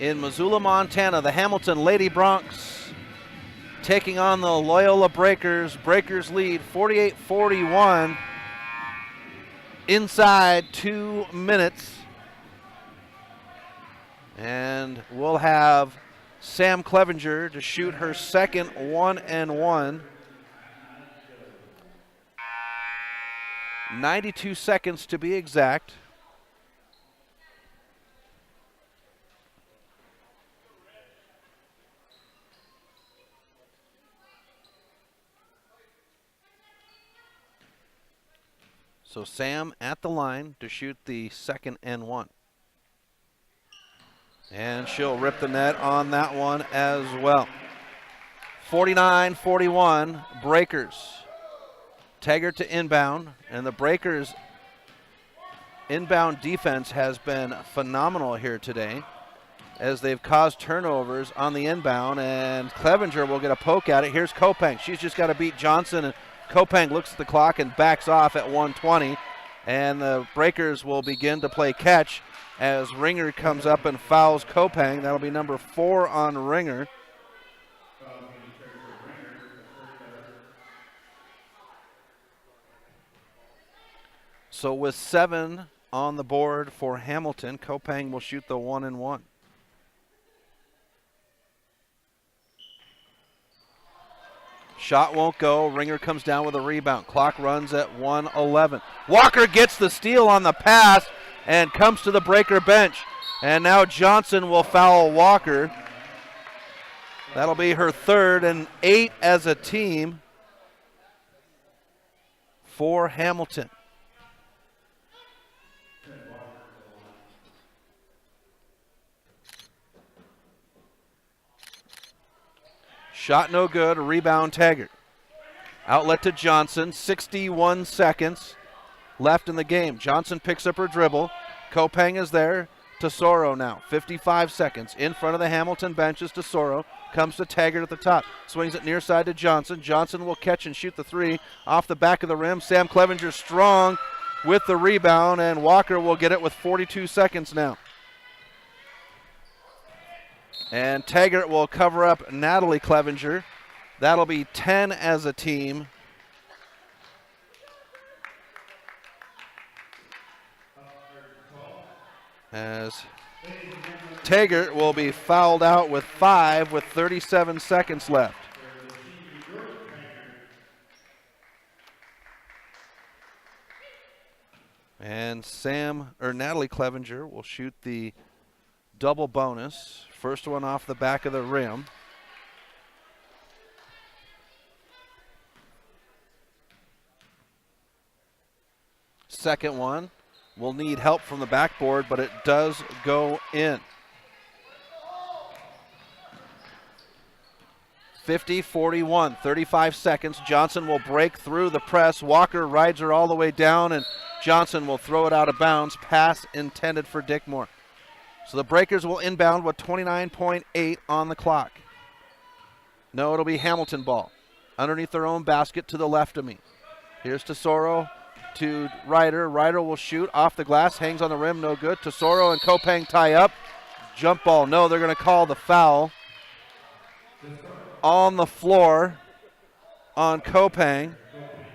in Missoula, Montana. The Hamilton Lady Broncs taking on the Loyola Breakers. Breakers lead 48-41 inside 2 minutes. And we'll have Sam Clevenger to shoot her second 1-and-1. 92 seconds to be exact. So Sam at the line to shoot the second and 1. And she'll rip the net on that one as well. 49-41, Breakers. Taggart to inbound, and the Breakers' inbound defense has been phenomenal here today as they've caused turnovers on the inbound, and Clevenger will get a poke at it. Here's Kopang. She's just got to beat Johnson, and Kopang looks at the clock and backs off at 1:20, and the Breakers will begin to play catch as Ringer comes up and fouls Kopang. That'll be number 4 on Ringer. So with 7 on the board for Hamilton, Kopang will shoot the 1-and-1. Shot won't go. Ringer comes down with a rebound. Clock runs at 1:11. Walker gets the steal on the pass and comes to the Breaker bench. And now Johnson will foul Walker. That'll be her third and 8 as a team for Hamilton. Shot no good, rebound Taggart. Outlet to Johnson, 61 seconds left in the game. Johnson picks up her dribble. Kopang is there. Tesoro now, 55 seconds. In front of the Hamilton benches, Tesoro comes to Taggart at the top. Swings it near side to Johnson. Johnson will catch and shoot the 3 off the back of the rim. Sam Clevenger strong with the rebound, and Walker will get it with 42 seconds now. And Taggart will cover up Natalie Clevenger. That'll be 10 as a team. As Taggart will be fouled out with 5 with 37 seconds left. And Natalie Clevenger will shoot the double bonus. First one off the back of the rim. Second one will need help from the backboard, but it does go in. 50-41, 35 seconds. Johnson will break through the press. Walker rides her all the way down, and Johnson will throw it out of bounds. Pass intended for Dickmore. So the Breakers will inbound with 29.8 on the clock. No, it'll be Hamilton ball. Underneath their own basket to the left of me. Here's Tesoro to Ryder. Ryder will shoot off the glass, hangs on the rim, no good. Tesoro and Kopang tie up. Jump ball, no, they're going to call the foul on the floor on Kopang.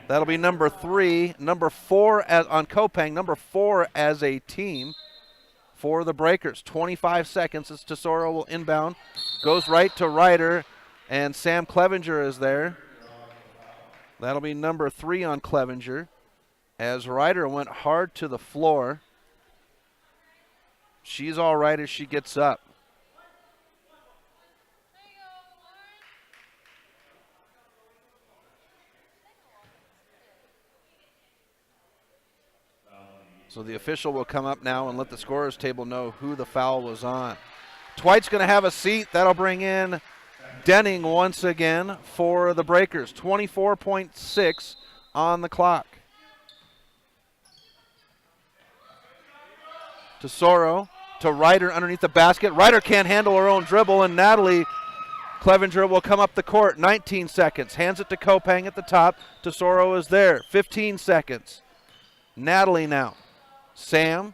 That'll be number 3, number 4 on Kopang, number 4 as a team for the Breakers. 25 seconds as Tesoro will inbound. Goes right to Ryder, and Sam Clevenger is there. That'll be number 3 on Clevenger as Ryder went hard to the floor. She's all right as she gets up. So the official will come up now and let the scorer's table know who the foul was on. Twight's going to have a seat. That'll bring in Denning once again for the Breakers. 24.6 on the clock. Tesoro to Ryder underneath the basket. Ryder can't handle her own dribble, and Natalie Clevenger will come up the court. 19 seconds. Hands it to Kopang at the top. Tesoro is there. 15 seconds. Natalie now. Sam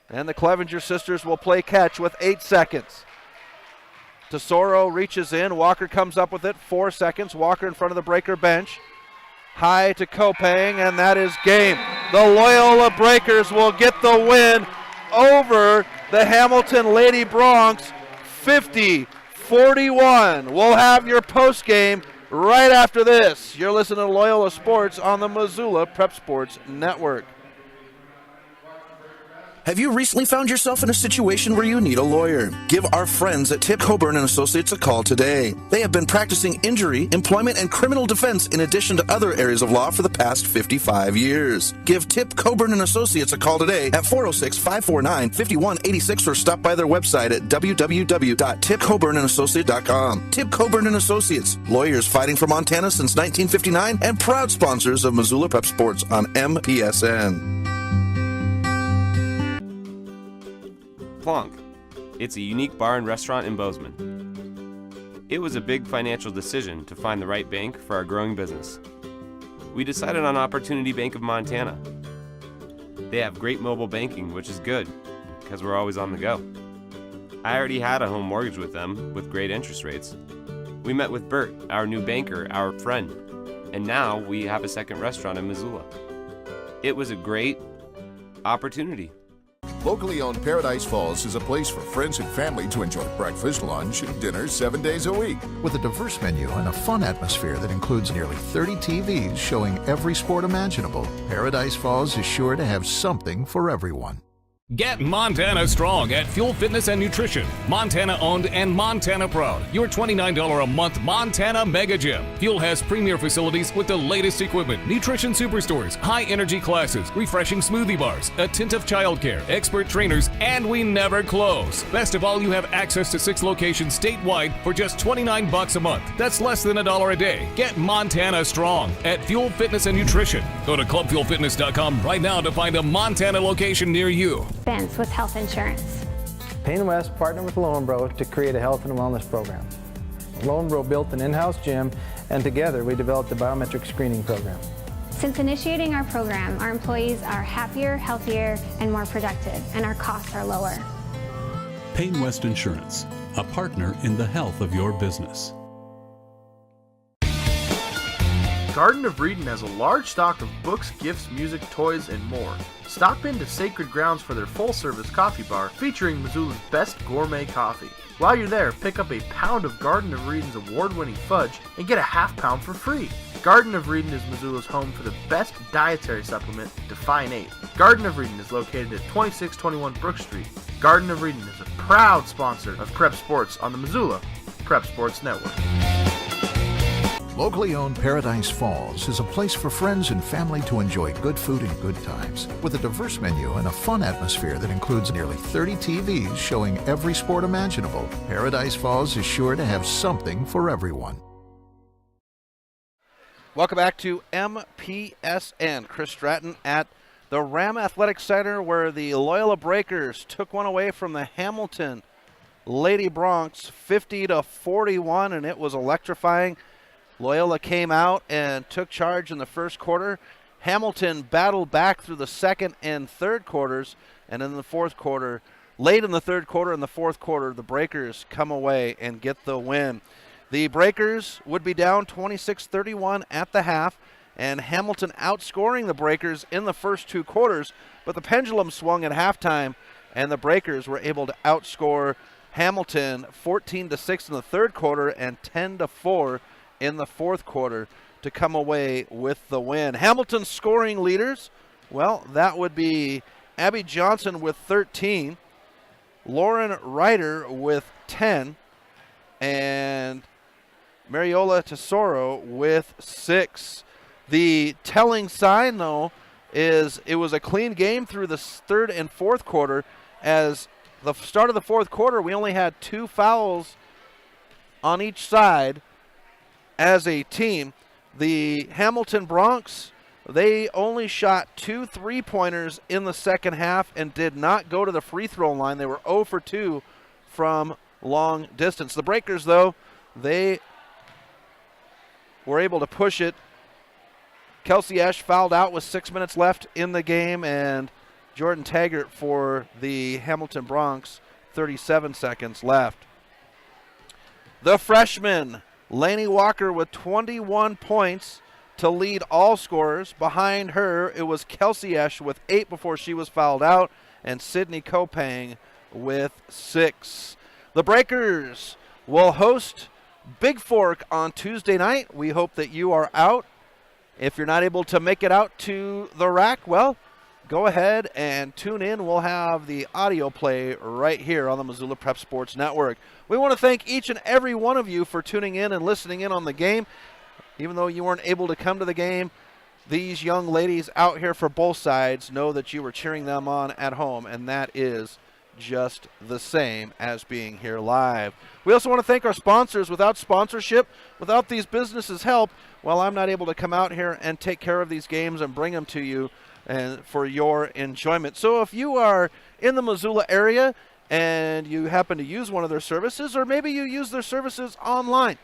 and the Clevenger sisters will play catch with 8 seconds. Tesoro reaches in. Walker comes up with it. 4 seconds. Walker in front of the Breaker bench. High to Kopang, and that is game. The Loyola Breakers will get the win over the Hamilton Lady Bronx, 50-41. We'll have your post game right after this. You're listening to Loyola Sports on the Missoula Prep Sports Network. Have you recently found yourself in a situation where you need a lawyer? Give our friends at Tip Coburn & Associates a call today. They have been practicing injury, employment, and criminal defense in addition to other areas of law for the past 55 years. Give Tip Coburn & Associates a call today at 406-549-5186 or stop by their website at www.tipcoburnandassociates.com. Tip Coburn & Associates, lawyers fighting for Montana since 1959 and proud sponsors of Missoula Prep Sports on MPSN. Plonk. It's a unique bar and restaurant in Bozeman. It was a big financial decision to find the right bank for our growing business. We decided on Opportunity Bank of Montana. They have great mobile banking, which is good, because we're always on the go. I already had a home mortgage with them, with great interest rates. We met with Bert, our new banker, our friend, and now we have a second restaurant in Missoula. It was a great opportunity. Locally owned Paradise Falls is a place for friends and family to enjoy breakfast, lunch, and dinner 7 days a week. With a diverse menu and a fun atmosphere that includes nearly 30 TVs showing every sport imaginable, Paradise Falls is sure to have something for everyone. Get Montana strong at Fuel Fitness and Nutrition. Montana owned and Montana proud. Your $29 a month Montana Mega Gym. Fuel has premier facilities with the latest equipment, nutrition superstores, high energy classes, refreshing smoothie bars, attentive childcare, expert trainers, and we never close. Best of all, you have access to 6 locations statewide for just $29 a month. That's less than $1 a day. Get Montana strong at Fuel Fitness and Nutrition. Go to clubfuelfitness.com right now to find a Montana location near you. Expense with health insurance. Payne West partnered with Loyola to create a health and wellness program. Loyola built an in-house gym, and together we developed a biometric screening program. Since initiating our program, our employees are happier, healthier, and more productive, and our costs are lower. Payne West Insurance, a partner in the health of your business. Garden of Reading has a large stock of books, gifts, music, toys, and more. Stop into Sacred Grounds for their full-service coffee bar featuring Missoula's best gourmet coffee. While you're there, pick up a pound of Garden of Reading's award-winning fudge and get a half pound for free. Garden of Reading is Missoula's home for the best dietary supplement, Define 8. Garden of Reading is located at 2621 Brook Street. Garden of Reading is a proud sponsor of Prep Sports on the Missoula Prep Sports Network. Locally owned Paradise Falls is a place for friends and family to enjoy good food and good times. With a diverse menu and a fun atmosphere that includes nearly 30 TVs showing every sport imaginable, Paradise Falls is sure to have something for everyone. Welcome back to MPSN. Chris Stratton at the Ram Athletic Center, where the Loyola Breakers took one away from the Hamilton Lady Broncs 50-41, and it was electrifying. Loyola came out and took charge in the first quarter. Hamilton battled back through the second and third quarters, and in the fourth quarter, late in the third quarter and the fourth quarter, the Breakers come away and get the win. The Breakers would be down 26-31 at the half, and Hamilton outscoring the Breakers in the first two quarters, but the pendulum swung at halftime, and the Breakers were able to outscore Hamilton 14-6 in the third quarter and 10-4 in the fourth quarter to come away with the win. Hamilton's scoring leaders, well, that would be Abby Johnson with 13, Lauren Ryder with 10, and Mariola Tesoro with 6. The telling sign, though, is it was a clean game through the third and fourth quarter. As the start of the fourth quarter, we only had 2 fouls on each side as a team. The Hamilton Broncs, they only shot 2 3-pointers in the second half and did not go to the free throw line. They were 0 for 2 from long distance. The Breakers, though, they were able to push it. Kelsey Esch fouled out with 6 minutes left in the game, and Jordan Taggart for the Hamilton Broncs, 37 seconds left. The freshman, Lainey Walker, with 21 points to lead all scorers. Behind her, it was Kelsey Esch with 8 before she was fouled out, and Sydney Kopang with 6. The Breakers will host Big Fork on Tuesday night. We hope that you are out. If you're not able to make it out to the rack, well, go ahead and tune in. We'll have the audio play right here on the Missoula Prep Sports Network. We want to thank each and every one of you for tuning in and listening in on the game. Even though you weren't able to come to the game, these young ladies out here for both sides know that you were cheering them on at home, and that is just the same as being here live. We also want to thank our sponsors. Without sponsorship, without these businesses' help, well, I'm not able to come out here and take care of these games and bring them to you and for your enjoyment. So if you are in the Missoula area and you happen to use one of their services, or maybe you use their services online,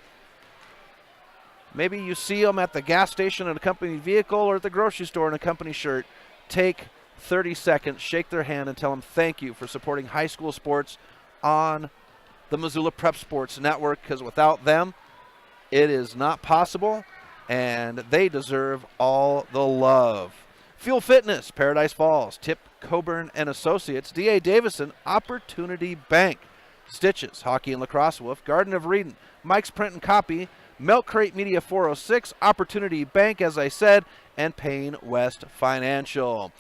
maybe you see them at the gas station in a company vehicle or at the grocery store in a company shirt, take 30 seconds, shake their hand, and tell them thank you for supporting high school sports on the Missoula Prep Sports Network, because without them, it is not possible, and they deserve all the love. Fuel Fitness, Paradise Falls, Tip Coburn and Associates, D.A. Davison, Opportunity Bank, Stitches, Hockey and Lacrosse Wolf, Garden of Reading, Mike's Print and Copy, Milk Crate Media 406, Opportunity Bank, as I said, and Payne West Financial.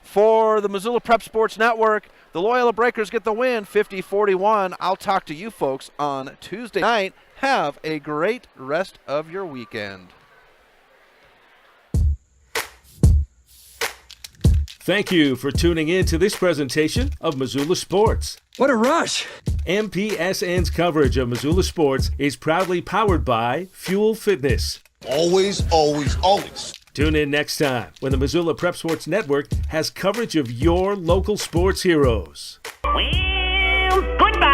For the Missoula Prep Sports Network, the Loyola Breakers get the win, 50-41. I'll talk to you folks on Tuesday night. Have a great rest of your weekend. Thank you for tuning in to this presentation of Missoula Sports. What a rush! MPSN's coverage of Missoula Sports is proudly powered by Fuel Fitness. Always, always, always. Tune in next time when the Missoula Prep Sports Network has coverage of your local sports heroes. Well, goodbye!